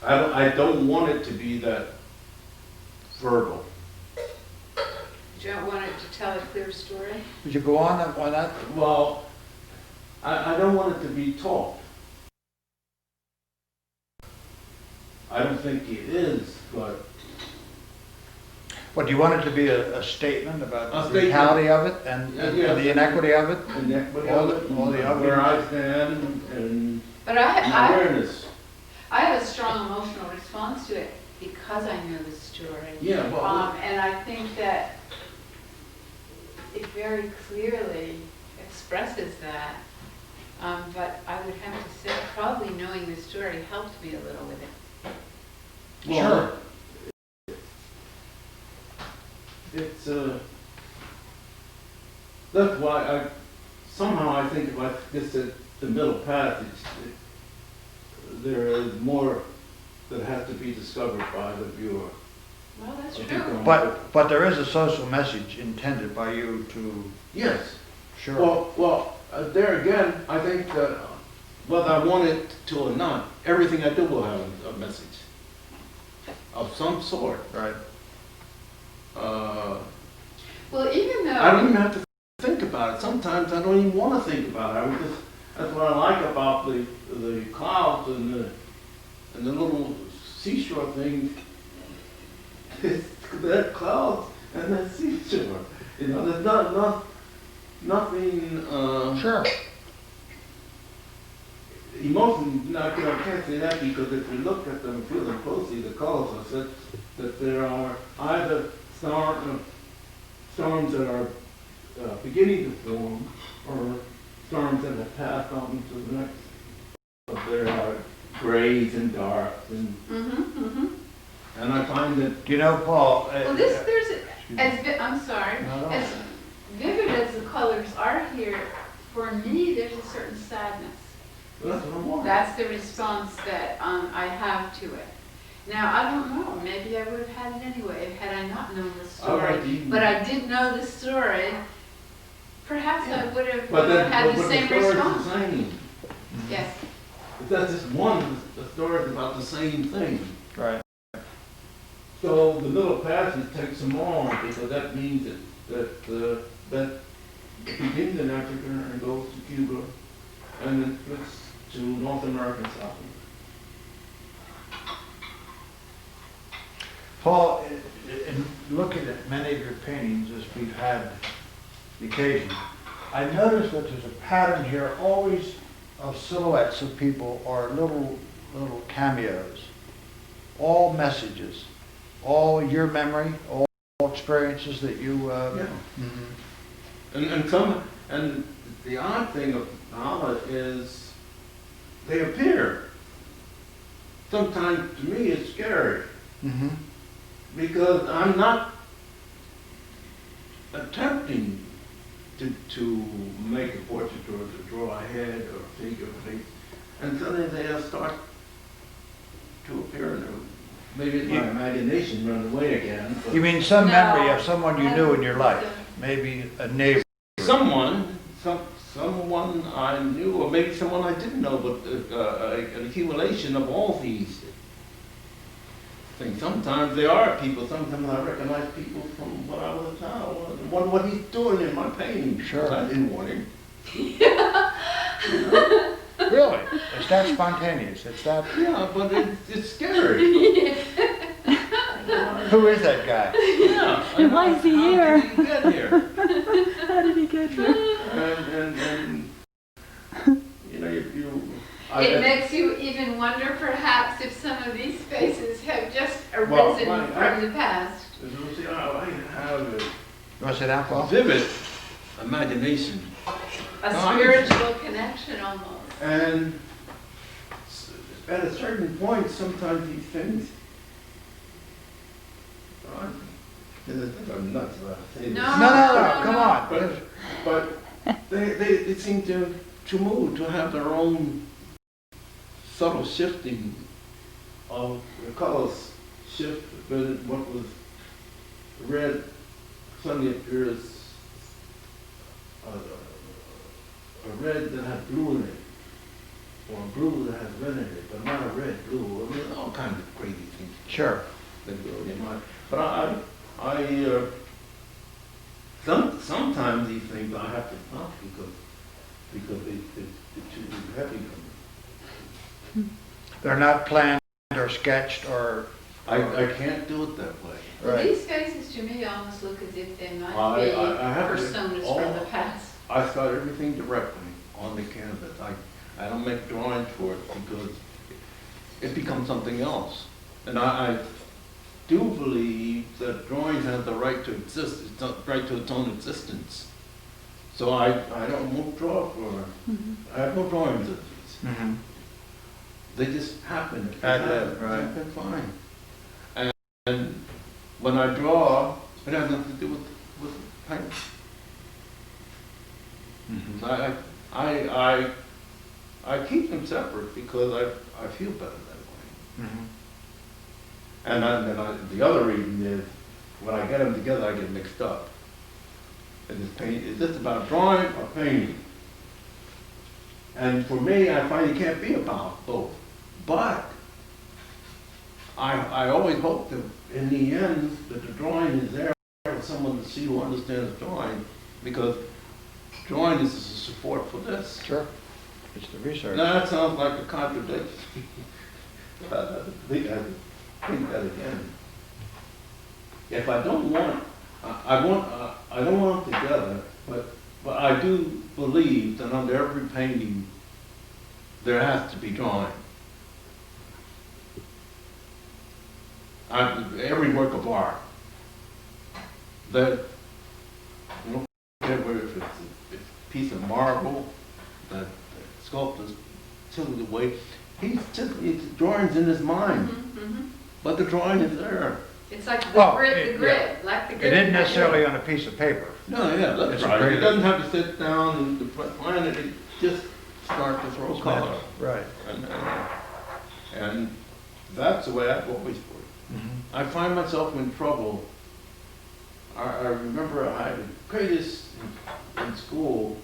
I don't want it to be that verbal. You don't want it to tell a clear story. Would you go on that? Well, I don't want it to be taught. I don't think it is, but What, do you want it to be a statement about A the statement. brutality of it and Yeah. the inequity of it? and equity All of it, the- all the and where I stand, and But I awareness. have a strong emotional response to it because I know the story. Yeah, well, And I think that it very clearly expresses that. But I would have to say, probably knowing the story helped me a little with it. sure. It's, that's why somehow I think if I just at the middle passage, there is more that has to be discovered by the viewer. Well, that's I think true. But there is a social message intended by you to, Yes. sure. Well, there again, I think that whether I want it to or not, everything I do will have a message of some sort. Right. Well, even though. I don't even have to think about it. Sometimes I don't even want to think about it. That's what I like about the clouds and the little seashore thing. It's that clouds and that seashore. You know, there's nothing. Sure. Emotion, no, I can't say that because if you look at them, feel them closely, the colors are such that there are either storms that are beginning to form or storms that have passed on to the next. But there are grays and darks and and I find that. Do you know, Paul? Well, I'm sorry, No. as vivid as the colors are here, for me, there's a certain sadness. Well, that's what I want. That's the response that I have to it. Now, I don't know, maybe I would have had it anyway had I not known the story. But I did know the story. Perhaps I would have had the same response. The same. Yes. If that's just one, the story is about the same thing. Right. So the middle passage takes them all because that means that it begins in Africa and goes to Cuba and then flips to North America and South America. Paul, in looking at many of your paintings as we've had the occasion, I noticed that there's a pattern here always of silhouettes of people or little cameos, all messages, all your memory, all experiences that you. Yeah. Mhm. And the odd thing about it is they appear. Sometimes to me it's scary Mhm. because I'm not attempting to make a portrait or to draw a head or a figure or face, and suddenly they start to appear. Maybe it's my imagination runs away again. But You mean some No. memory of someone you knew in your life, maybe a neighbor. someone I knew, or maybe someone I didn't know, but an accumulation of all these things. Sometimes they are people, sometimes I recognize people from when I was a child. I wonder what he's doing in my painting. Sure. I didn't want him. Really? It's that spontaneous, it's that, Yeah, but it's scary. who is that guy? Yeah. And why is he here? How did he get here? How did he get here? And you know, It makes you even wonder perhaps if some of these faces have just arisen Well, from the past. See, I have You want to sit down, a Paul? vivid imagination. A No, I- spiritual connection almost. And at a certain point, sometimes these things, I'm nuts about saying this. No. No, come on. But they seem to move, to have their own subtle shifting of the colors shift, but what was red suddenly appears a red that has blue in it, or a blue that has red in it, but not a red blue. I mean, all kinds of crazy things Sure. that go in my. But sometimes these things I have to stop because it's too heavy for me. They're not planned or sketched or. I can't do it that way. Well, Right. these faces to me almost look as if they might I be have to- personas all- from the past. I start everything directly on the canvas. I don't make drawings for it because it becomes something else. And I do believe that drawing has the right to exist, it's not right to its own existence. So I won't draw for, I have no drawings of these. Mhm. They just happen. Ad lib, right. They're fine. And when I draw, it has nothing to do with paint. Mhm. So I keep them separate because I feel better that way. Mhm. And the other reason is when I get them together, I get mixed up. And is this about drawing or painting? And for me, I find it can't be about both. But I always hope that in the end, that the drawing is there for someone to see who understands drawing, because drawing is a support for this. Sure. It's the research. Now, that sounds like a contradiction. I think that again. If I don't want, I don't want them together, but I do believe that under every painting, there has to be drawing. Every work of art, that, you know, whether if it's a piece of marble that the sculptor's tilted away, it's drawings in his mind, but the drawing is there. It's like the Well, grid, yeah. like the It grid. isn't necessarily on a piece of paper. No, yeah, that's It's right. great. It doesn't have to sit down and define it, it just start to throw color. Right. And that's the way I've always worked. I find myself in trouble. I remember I had the greatest in school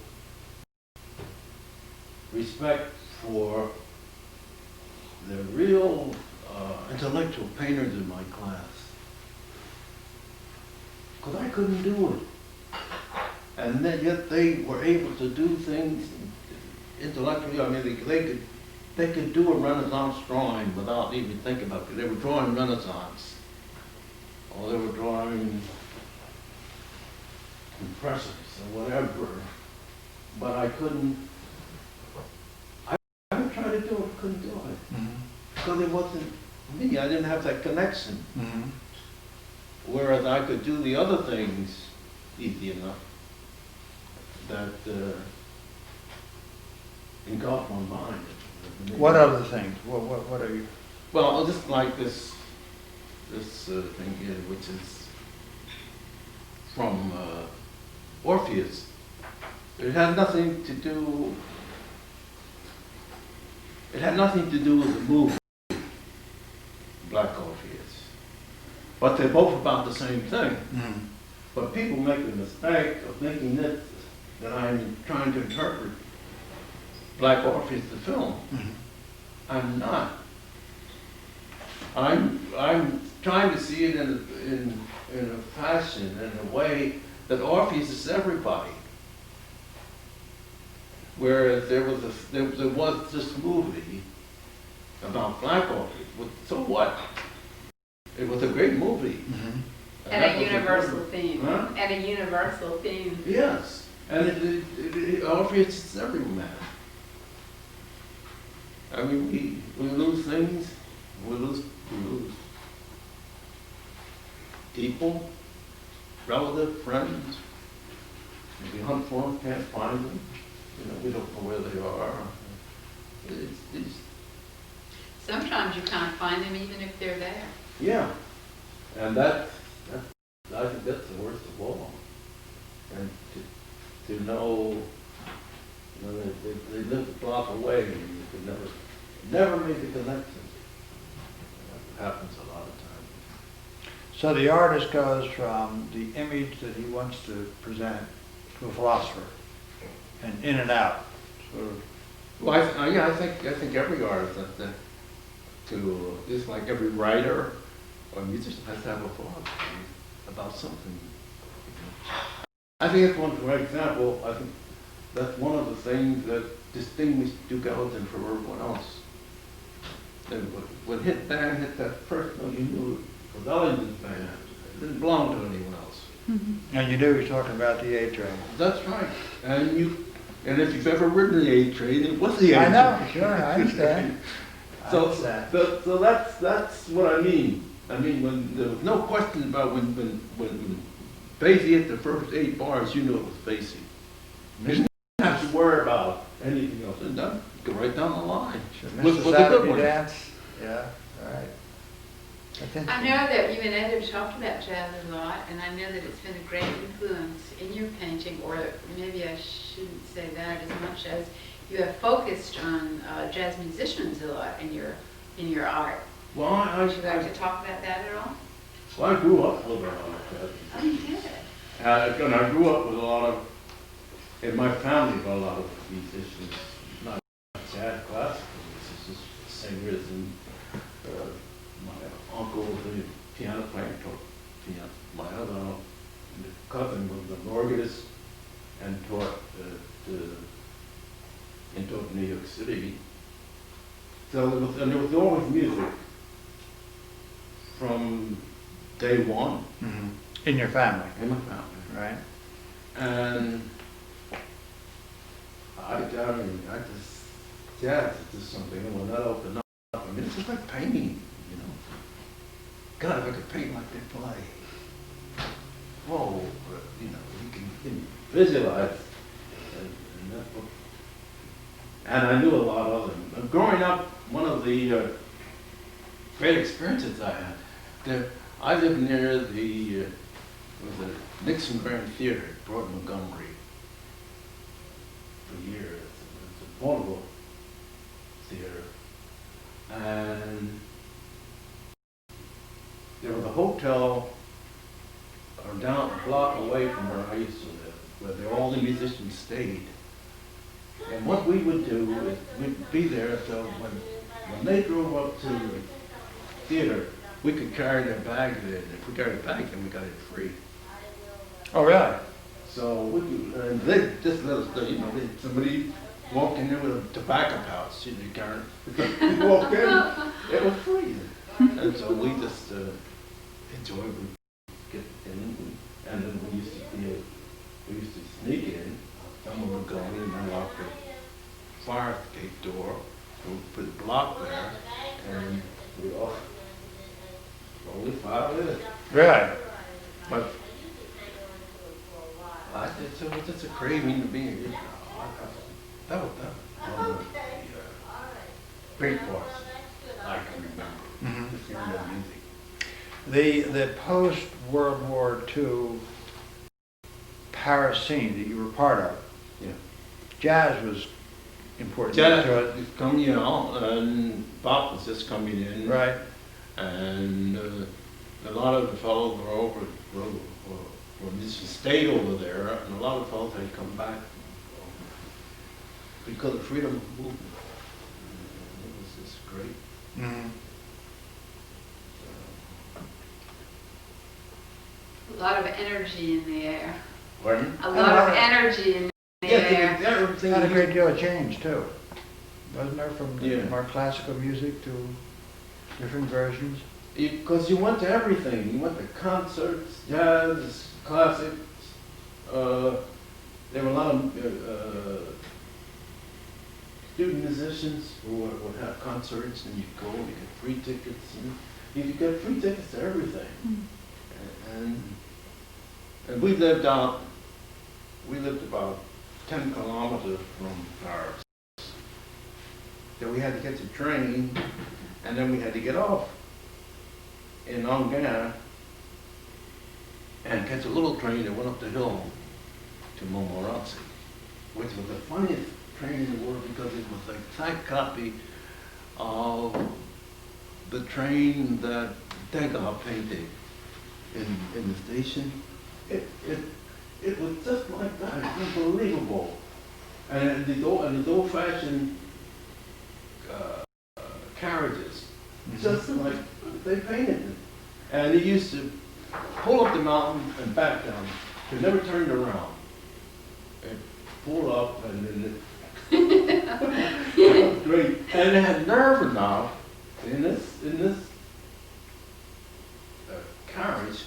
respect for the real intellectual painters in my class. Because I couldn't do it. And then yet they were able to do things intellectually. I mean, they could do a Renaissance drawing without even thinking about it. They were drawing Renaissance. Or they were drawing Impressionists or whatever. But I couldn't, I would try to do it, couldn't do it. Because it wasn't me, I didn't have that connection. Whereas I could do the other things easy enough that engulf my mind. What other things? What are you? Well, just like this thing here, which is from Orpheus. It had nothing to do. It had nothing to do with the movie, Black Orpheus. But they're both about the same thing. But people make the mistake of thinking that I'm trying to interpret Black Orpheus, the film. I'm not. I'm trying to see it in a fashion, in a way that Orpheus is everybody. Whereas there was this movie about Black Orpheus. So what? It was a great movie. And a universal theme. Huh? And a universal theme. Yes, and Orpheus is everywhere. I mean, we lose things, we lose people, relatives, friends. We hunt for them, can't find them. You know, we don't know where they are. It's Sometimes you can't find them even if they're there. yeah, and I think that's the worst of all. And to know, you know, they live a block away and you could never make a connection. That happens a lot of times. So the artist goes from the image that he wants to present to a philosopher, and in and out. Sort of. Well, I think every artist has to just like every writer or musician has to have a philosophy about something. I think that's one great example. I think that's one of the things that distinguished Duke Ellington from everyone else. And when Hit Bang hit that first note, you knew it was Ellington's band. It didn't belong to anyone else. And you knew he was talking about the A Train. That's right. And if you've ever ridden the A Train, it was the A Train. I know, sure, I understand. So that's what I mean. I mean, when there was no question about when Basie hit the first 8 bars, you knew it was Basie. You didn't have to worry about anything else. And then go right down the line. Mr. a good Saturday one. Dance, yeah, all right. That's I interesting. know that you and Ed have talked about jazz a lot, and I know that it's been a great influence in your painting, or maybe I shouldn't say that as much as you have focused on jazz musicians a lot in your art. Well, Would you like to talk about that at all? I grew up with a lot of jazz. Oh, you did. And I grew up with a lot of, in my family, a lot of musicians, not jazz, classical musicians, singers, and my uncle was a piano player, taught piano. My other cousin was an organist and taught the into New York City. So there was always music from day one In your family, in my family. right? And I mean, jazz is just something, when that opened up, I mean, it's just like painting, you know. God, if I could paint like they play. Whoa, you know, you can visualize. And that's what, and I knew a lot of them. Growing up, one of the great experiences I had, I lived near the Nixon Grand Theater, Broad Montgomery, for years. It's a portable theater. And there was a hotel down a block away from where I used to live, where all the musicians stayed. And what we would do is we'd be there, so when they drove up to the theater, we could carry their bags in. If we carried a bag, then we got it free. Oh, really? So we could, they just let us, you know, somebody walked in there with a tobacco pouch, you know, carrying. We walked in, it was free. And so we just enjoyed it. Get in, and then we used to sneak in. Someone would go in and unlock the fire escape door. We would put a block there, and we all only 5 minutes. Really? But it was just a craving to be here. That was one of the great parts I can remember. Just hearing that music. The post-World War II Paris scene that you were part of, Yeah. jazz was important Jazz to it. was coming out, and Bob was just coming in. Right. And a lot of the fellows were just stayed over there, and a lot of fellows had come back because of freedom movement. It was just great. Mhm. A lot of energy in the air. Pardon? A lot of energy in the air. Everything. Had a great deal of change too, wasn't there, from Yeah. more classical music to different versions? Because you went to everything. You went to concerts, jazz, classics. There were a lot of student musicians who would have concerts, and you'd go, you get free tickets, and you could get free tickets to everything. And we lived about 10 kilometers from Paris. So we had to get the train, and then we had to get off in Anguin and catch a little train that went up the hill to Montmorency, which was the funniest train in the world because it was the exact copy of the train that Degas painted in the station. It was just like that. It's unbelievable. And these old-fashioned carriages, just like they painted them. And they used to pull up the mountain and back down. They never turned around. It pulled up and then it was great. And it had nerve enough in this carriage,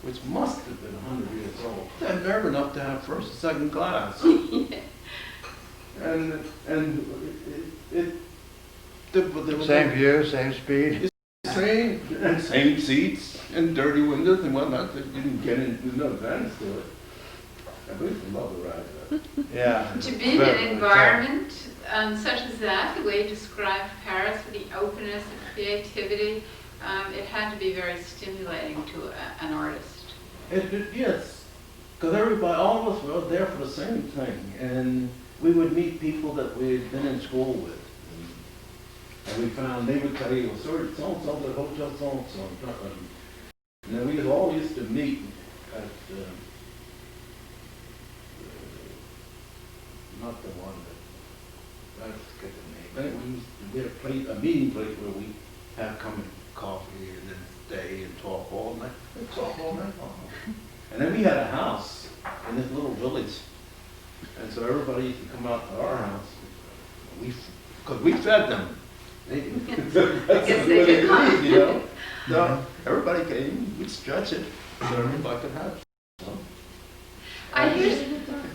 which must have been 100 years old. It had nerve enough to have first and second class. And there was Same view, same speed? same seats and dirty windows and whatnot. That you didn't get into no advantage to it. I used to love the ride. Yeah. To be in an environment such as that, the way you described Paris, with the openness and creativity, it had to be very stimulating to an artist. Yes, because everybody, all of us were there for the same thing, and we would meet people that we had been in school with, and we found they would tell you, well, sorry, so-and-so, the hotel so-and-so, and then we all used to meet at not the one that, I forget the name, but we had a meeting place where we had come and coffee and then stay and talk all night. We'd talk all night long. And then we had a house in this little village. And so everybody used to come out to our house Because we fed them. That's Guess what they it could come. is, you know? So everybody came, we'd stretch it, so everybody could have it. So, I it was a hear, good time.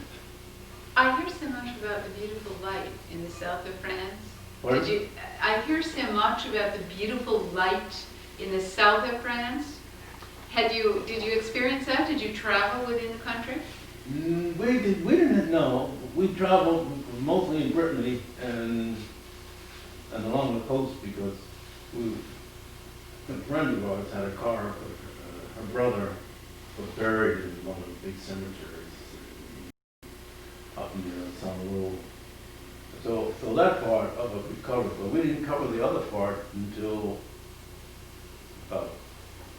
I hear so much about the beautiful light in the south of France. Pardon? I hear so much about the beautiful light in the south of France. Did you experience that? Did you travel within the country? We didn't know. We traveled mostly in Brittany and along the coast because a friend of ours had a car. Her brother was buried in one of the big cemeteries up near San Road. So that part of it we covered, but we didn't cover the other part until about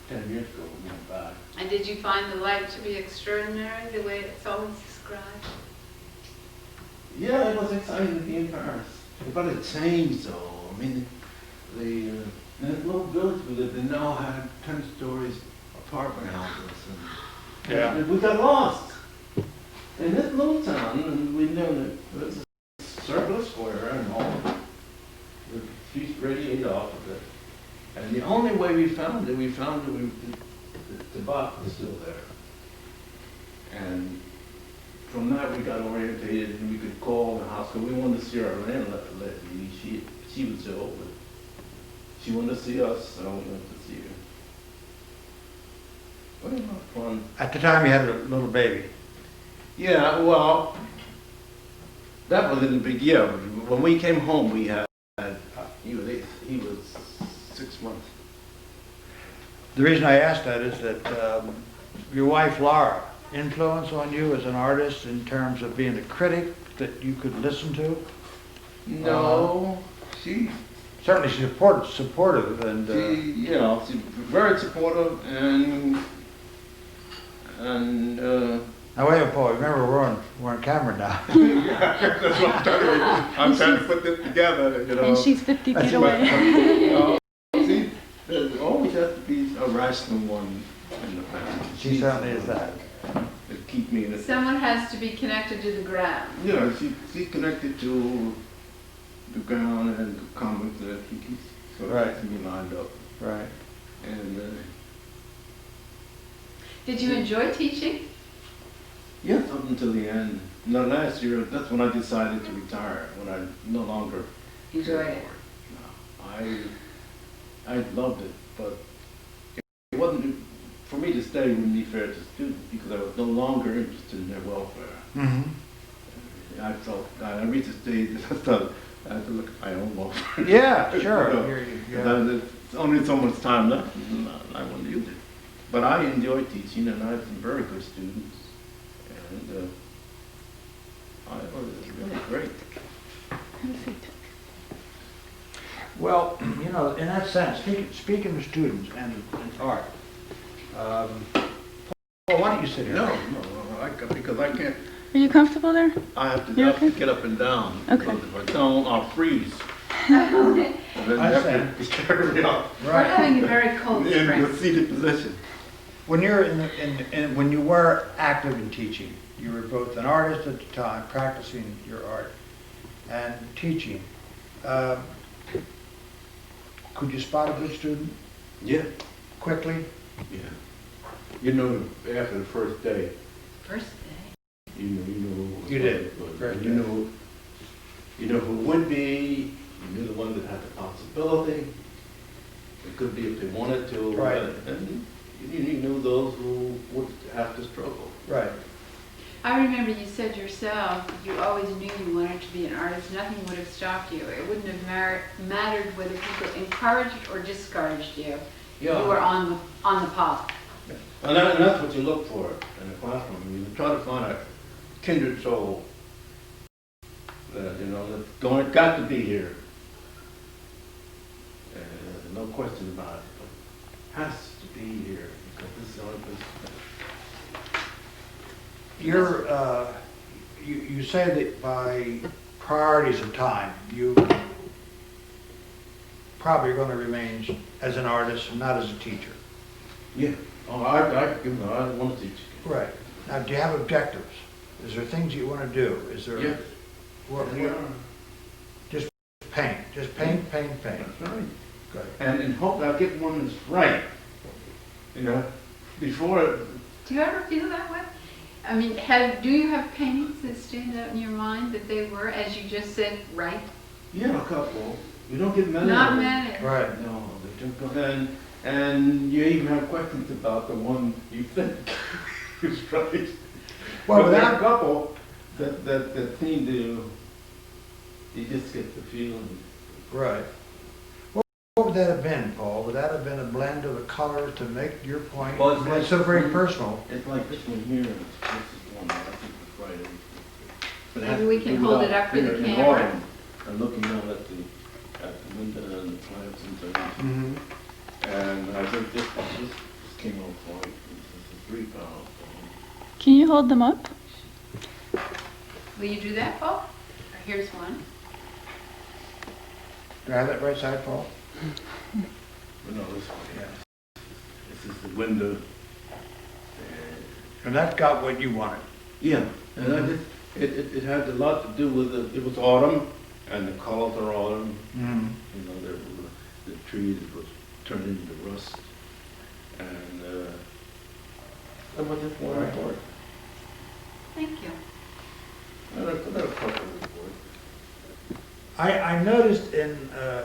10 years ago we went back. And did you find the light to be extraordinary, the way it's always described? Yeah, it was exciting to be in Paris. But it changed though. I mean, the little village we lived in now had 10 stories apartment houses. And we got lost in this little town, and we knew that it was a circular square and all the streets radiate off of it. And the only way we found it, the box was still there. And from that we got orientated and we could call the house, because we wanted to see our landlady. She was ill, but she wanted to see us, so we went to see her. But it was fun. At the time you had a little baby. Yeah, well, that wasn't a big year. When we came home, we had he was 6 months. The reason I asked that is that your wife Laura influence on you as an artist in terms of being a critic that you could listen to? No, she Certainly she's supportive and she's very supportive and now wait a minute, Paul, remember we're on camera now. that's what I'm trying to put this together, you know. And she's 50 That's feet what- away. See, there always has to be a rational one in the family. She certainly is that. To keep me in the, Someone has to be connected to the ground. you know, she's connected to the ground and the comics that he keeps sort of Right. keeps me lined up. Right. And Did you enjoy teaching? yes, up until the end. Now last year, that's when I decided to retire, when I no longer Enjoyed cared it. for it. No, I loved it, but it wasn't, for me to stay wouldn't be fair to students because I was no longer interested in their welfare. Mm-hmm. I felt, I reached a stage that I thought I had to look at my own welfare. Yeah, sure. You know, You're- there's only so much time left, and I wanted to use it. But I enjoyed teaching, and I had some very good students, and it was really great. Well, you know, in that sense, speaking of students and art, Paul, why don't you sit here? No, because I can't, Are you comfortable there? I have to You okay? get up and down. Okay. Because if I don't, I'll freeze. We're And then I you have to carry me up having a very cold in spring. the seated position. When you're when you were active in teaching, you were both an artist at the time, practicing your art, and teaching. Could you spot a good student Yeah. quickly? Yeah. You know, after the first day, First day. you know who was You did. good. First You know who would be, you knew the one that had the possibility. It could be if they wanted to. Right. And you knew those who would have to struggle. Right. I remember you said yourself, you always knew you wanted to be an artist. Nothing would have stopped you. It wouldn't have mattered whether people encouraged or discouraged you. Yeah. You were on the path. And that's what you look for in the classroom. You try to find a kindred soul that, that's got to be here. No question about it, but has to be here because this is the only place. You say that by priorities of time, you probably are going to remain as an artist and not as a teacher. Yeah. Oh, I want to teach. Right. Now, do you have objectives? Is there things you want to do? Is there? Yeah. What, Yeah. paint, just paint, paint, paint. That's right. Good. And hope I'll get one that's right, you know, before, Do you ever feel that way? I mean, do you have paintings that stand out in your mind that they were, as you just said, right? yeah, a couple. You don't get many. Not of them. many. Right. No, they don't go, and you even have questions about the one you think is right. Well, But there are a without, couple that seem to, you just get the feeling. right. What would that have been, Paul? Would that have been a blend of the colors to make your point? Well, it's I mean, like- it's so very personal. It's like this one here, this is one that I think is right. But it has Maybe we to can do hold with it up for the here in camera. autumn, and looking out at the window and the plants and things. Mm-hmm. And I think this came out fine. This is a 3-pound. Can you hold them up? Will you do that, Paul? Here's one. Do I have that right side, Paul? But no, this one, yeah. This is the window. And that got what you wanted. Yeah, and I just, it had a lot to do with it was autumn, and the colors are autumn. Mm-hmm. You know, there were the tree that was turned into rust, and that was just one report. Thank you. And I put out a couple of reports. I noticed in,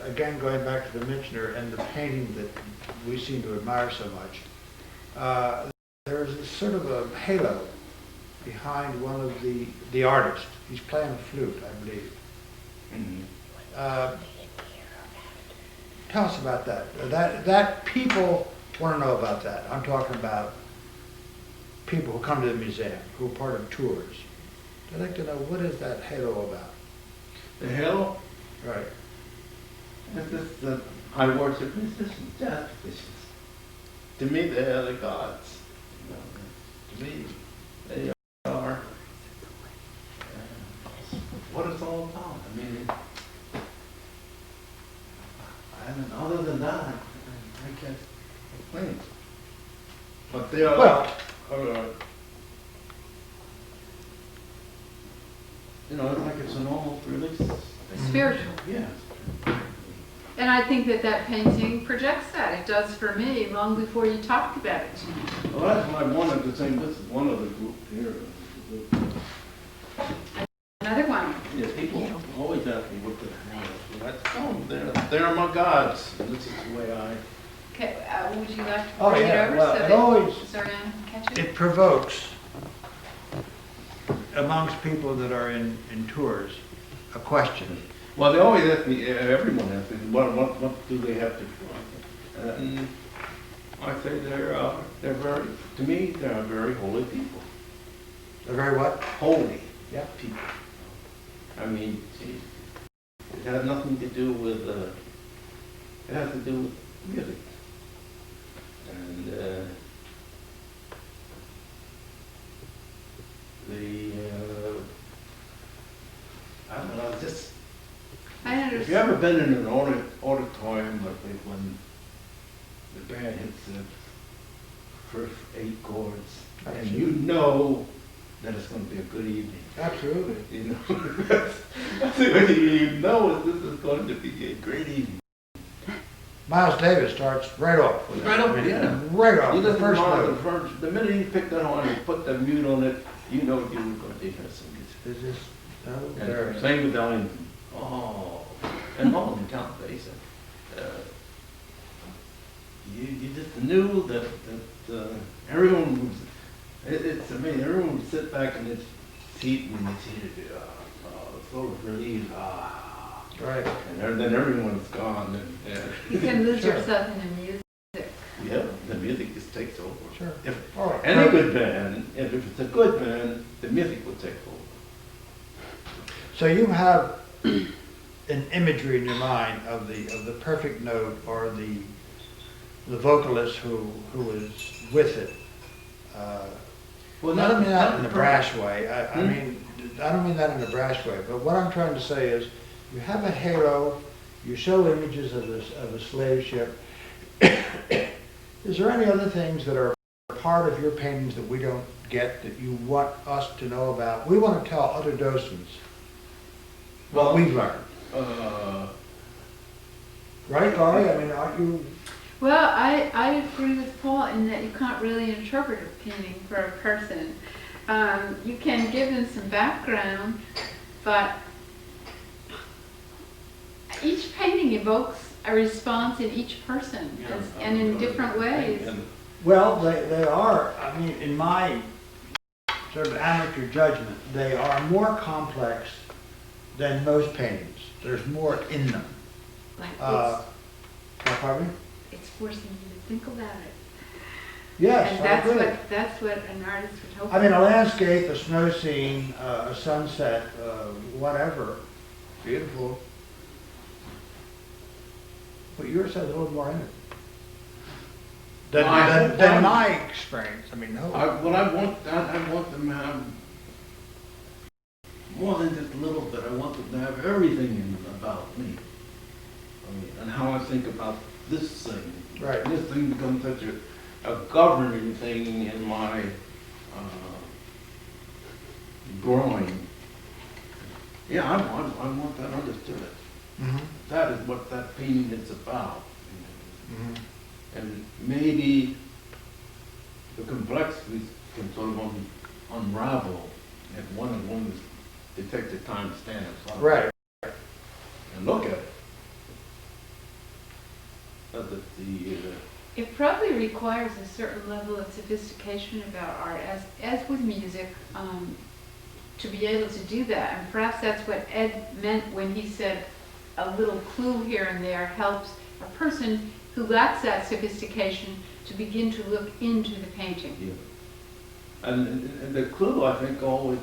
again, going back to the Michener and the painting that we seem to admire so much, there's a sort of a halo behind one of the artists. He's playing a flute, I believe. Mm-hmm. Tell us about that. That people want to know about that. I'm talking about people who come to the museum, who are part of tours. They'd like to know, what is that halo about? The hell, Right. this is the I worship musicians, jazz musicians. To me, they are the gods. You know, to me, they are what it's all about. I mean, and other than that, I can't complain. But they are, Well, you know, it's like it's an almost religious thing. Spiritual. Yeah. And I think that painting projects that. It does for me long before you talked about it. Well, that's why I wanted to say, this is one of the group here. Another one. Yeah, people always ask me what the hell is. Well, that's, they're my gods. And this is the way I. Okay, would you like to Oh, bring yeah, it over well, so it that always- Zoran can catch it? it provokes amongst people that are in tours a question. Well, they always ask me, everyone asks me, what do they have to do? And I say they're very, to me, they're very holy people. They're very what? Holy Yeah. people. I mean, gee, it has nothing to do with, it has to do with music. And I don't know, it's just, I if you ever understand. been in an auditorium, like when the band hits the first 8 chords, and you know that it's gonna be a good evening. Absolutely. You know, that's the way you know this is going to be a great evening. Miles Davis starts right off with Right that. off, I mean, yeah. Right off, You the listen first to note. the first, the minute you pick that on and put the mute on it, you know you were going to hear some music. Is this, no, And there. same with Darlington. Oh, and all in town, Basin. You just knew that everyone was, it's amazing, everyone would sit back in its seat when they seated, so relieved, Right. and then everyone's gone, and, You can lose Sure. yourself in the music. yeah, the music just takes over. Sure. If All right. any good band, if it's a good band, the music will take over. So you have an imagery in your mind of the perfect note or the vocalist who is with it. Well, I don't mean that in a perfect. brash way. I mean, I don't mean that in a brash way. But what I'm trying to say is, you have a halo. You show images of a slave ship. Is there any other things that are part of your paintings that we don't get that you want us to know about? We want to tell other docents what we've learned. Right, Laurie? I mean, aren't you, Well, I agree with Paul in that you can't really interpret a painting for a person. You can give them some background, but each painting evokes a response in each person and in different ways. well, they are, I mean, in my sort of amateur judgment, they are more complex than most paintings. There's more in them. But Pardon me? it's forcing you to think about it. Yes, And I agree. that's what an artist would hope. I mean, a landscape, a snow scene, a sunset, whatever, beautiful. But yours has a little more in it. Than my experience. I mean, no. What I want them to have more than just a little bit. I want them to have everything in about me. I mean, and how I think about this thing. Right. This thing becomes such a governing thing in my drawing. Yeah, I want that understood. Mhm. That is what that painting is about. Mhm. And maybe the complexities can sort of unravel if one to take the time to stand and Right. and look at it. It probably requires a certain level of sophistication about art, as with music, to be able to do that. And perhaps that's what Ed meant when he said a little clue here and there helps a person who lacks that sophistication to begin to look into the painting. Yeah. And the clue, I think, always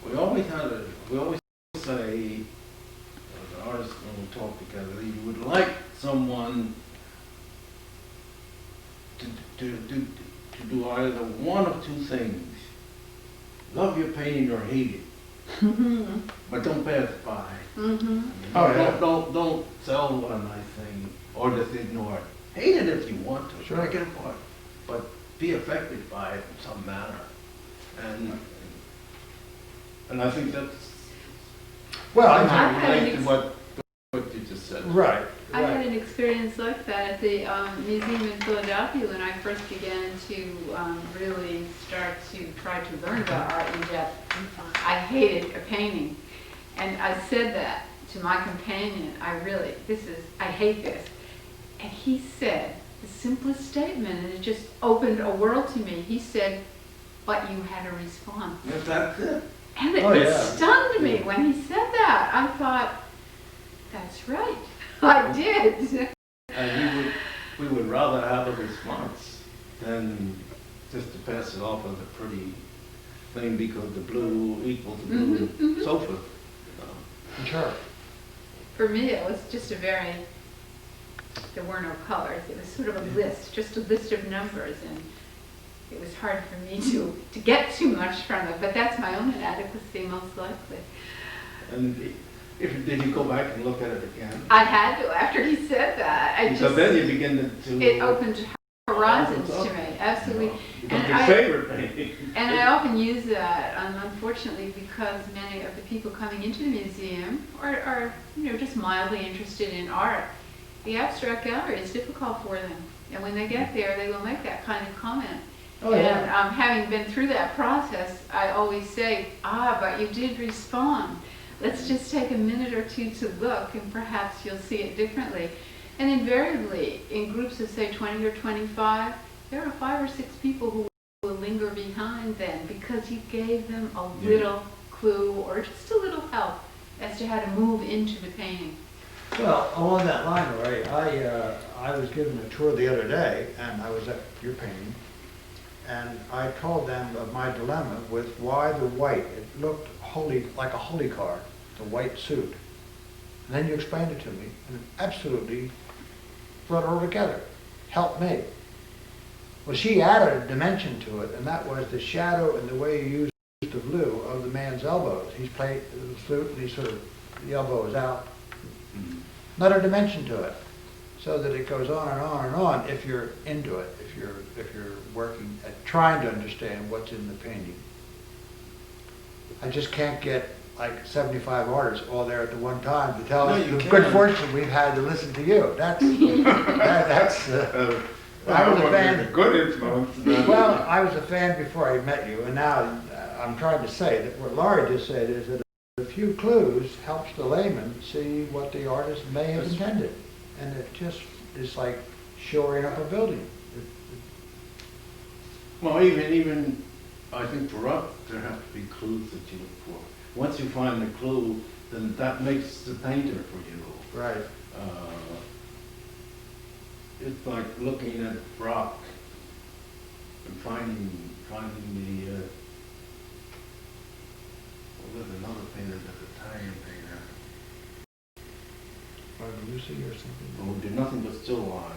we always say, as artists when we talk together, that you would like someone to do either one of two things: love your painting or hate it. But don't pass it by. Mm-hmm. Oh, yeah. Don't sell what a nice thing or just ignore it. Hate it if you want to. Sure. Break it apart. But be affected by it in some manner. And I think that's Well, I had related to what you just said. right. I had Right. an experience like that at the museum in Philadelphia when I first began to really start to try to learn about art in depth. I hated a painting, and I said that to my companion. I hate this. And he said the simplest statement, and it just opened a world to me. He said, "But you had a response." Yes, that's it. And it, Oh, it yeah. stunned me when he said that. I thought, that's right. I did. And we would rather have a response than just to pass it off as a pretty thing because the blue equals the blue Mhm, mhm. sofa. Sure. For me, it was just there were no colors. It was sort of a list, just a list of numbers, and it was hard for me to get too much from it, but that's my own inadequacy, most likely. And did you go back and look at it again? I had to, after he said that. Because then you begin to... It opened horizons to me, absolutely. Becomes And your favorite painting. And I often use that, unfortunately, because many of the people coming into the museum are just mildly interested in art. The abstract gallery is difficult for them, and when they get there, they will make that kind of comment. Oh, yeah. And having been through that process, I always say, but you did respond. Let's just take a minute or two to look, and perhaps you'll see it differently. And invariably, in groups of, say, 20 or 25, there are 5 or 6 people who will linger behind then because you gave them a little clue or just a little help as to how to move into the painting. Well, along that line, Ray, I was given a tour the other day, and I was at your painting, and I told them of my dilemma with why the white. It looked like a holy card, the white suit. And then you explained it to me, and it absolutely brought it all together, helped me. Well, she added a dimension to it, and that was the shadow and the way you used the blue of the man's elbows. He's played the flute, and the elbow is out. Another dimension to it, so that it goes on and on and on if you're into it, if you're working at trying to understand what's in the painting. I just can't get like 75 artists all there at the one time to tell No, us you the can. good fortune we've had to listen to you. That's, I was a fan. Good influence. Well, I was a fan before I met you, and now I'm trying to say that what Laurie just said is that a few clues helps the layman see what the artist may have intended. And it just is like shoring up a building. Well, even, I think for us, there have to be clues that you look for. Once you find the clue, then that makes the painter for you. Right. It's like looking at rock and finding the, well, there's another painter, the Italian painter. Lucy or something. Who did nothing but still life.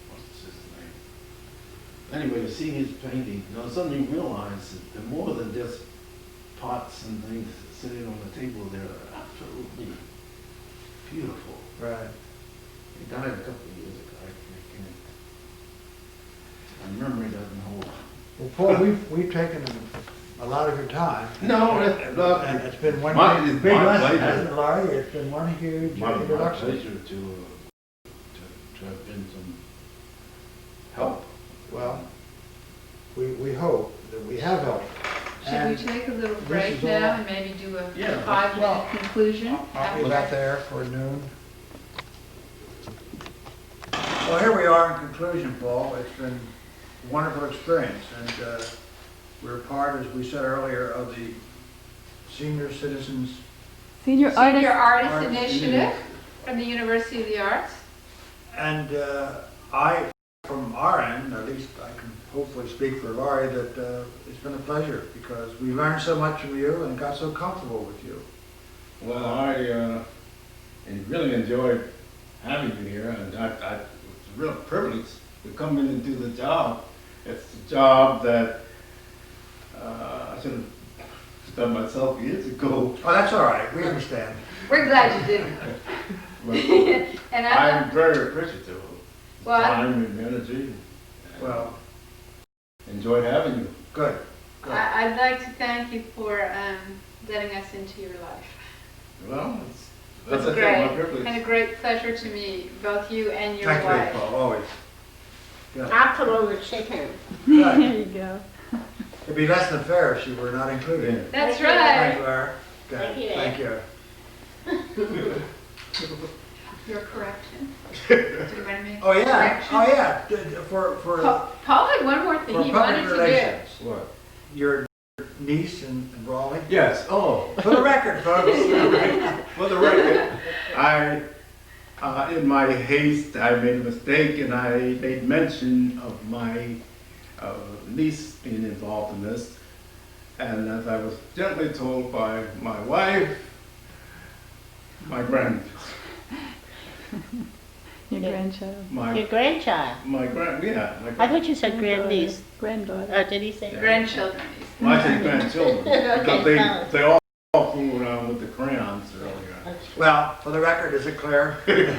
What's his name? Anyway, to see his painting, you know, suddenly you realize that they're more than just pots and things sitting on the table. They're absolutely beautiful. Right. He died a couple of years ago. My memory doesn't hold. Well, Paul, we've taken a lot of your time. No, And it's been one it's big my lesson, pleasure. hasn't it, Laurie? It's been one huge My introduction. pleasure to have been some help. Well, we hope that we have helped. Should And we take a little this break is all- now and maybe do a Yeah, 5-minute well, conclusion? I'll be back there for noon. Well, here we are in conclusion, Paul. It's been a wonderful experience, and we're part, as we said earlier, of the Senior Citizens. Senior Senior artist. Artist Artist Initiative from the University of the Arts. And I, from our end, at least I can hopefully speak for Laurie, that it's been a pleasure because we learned so much from you and got so comfortable with you. Well, I really enjoyed having you here, and it's a real privilege to come in and do the job. It's a job that I should have done myself years ago. Oh, that's all right. We understand. We're glad you did. But And I'm very appreciative of Well, time and energy. Well, Enjoyed having you. good. Good. I'd like to thank you for letting us into your life. Well, that's It's my great, privilege. and a great pleasure to meet both you and your Thank you, wife. Paul, always. Good. I'll come over and shake hands. There Good. you go. It'd be less than fair if she were not included. Yeah. That's Thank you. Thank right. you, Laura. Good. Thank you. Thank you. Your correction. Do you want to make Oh, yeah. correction? Oh, yeah. For Paul had one more thing for he public wanted to do. relations. What? Your niece in Raleigh. Yes. Oh, For the record, folks. for the record, in my haste, I made a mistake and I made mention of my niece being involved in this. And as I was gently told by my wife, my grandchild, Your grandchild. Your grandchild. yeah, I thought you said grandniece. Granddaughter. Did he say? Grandchildren. well, I say grandchildren, because Okay, fine. they all fooled around with the crayons earlier. Well, for the record, is it clear? Good.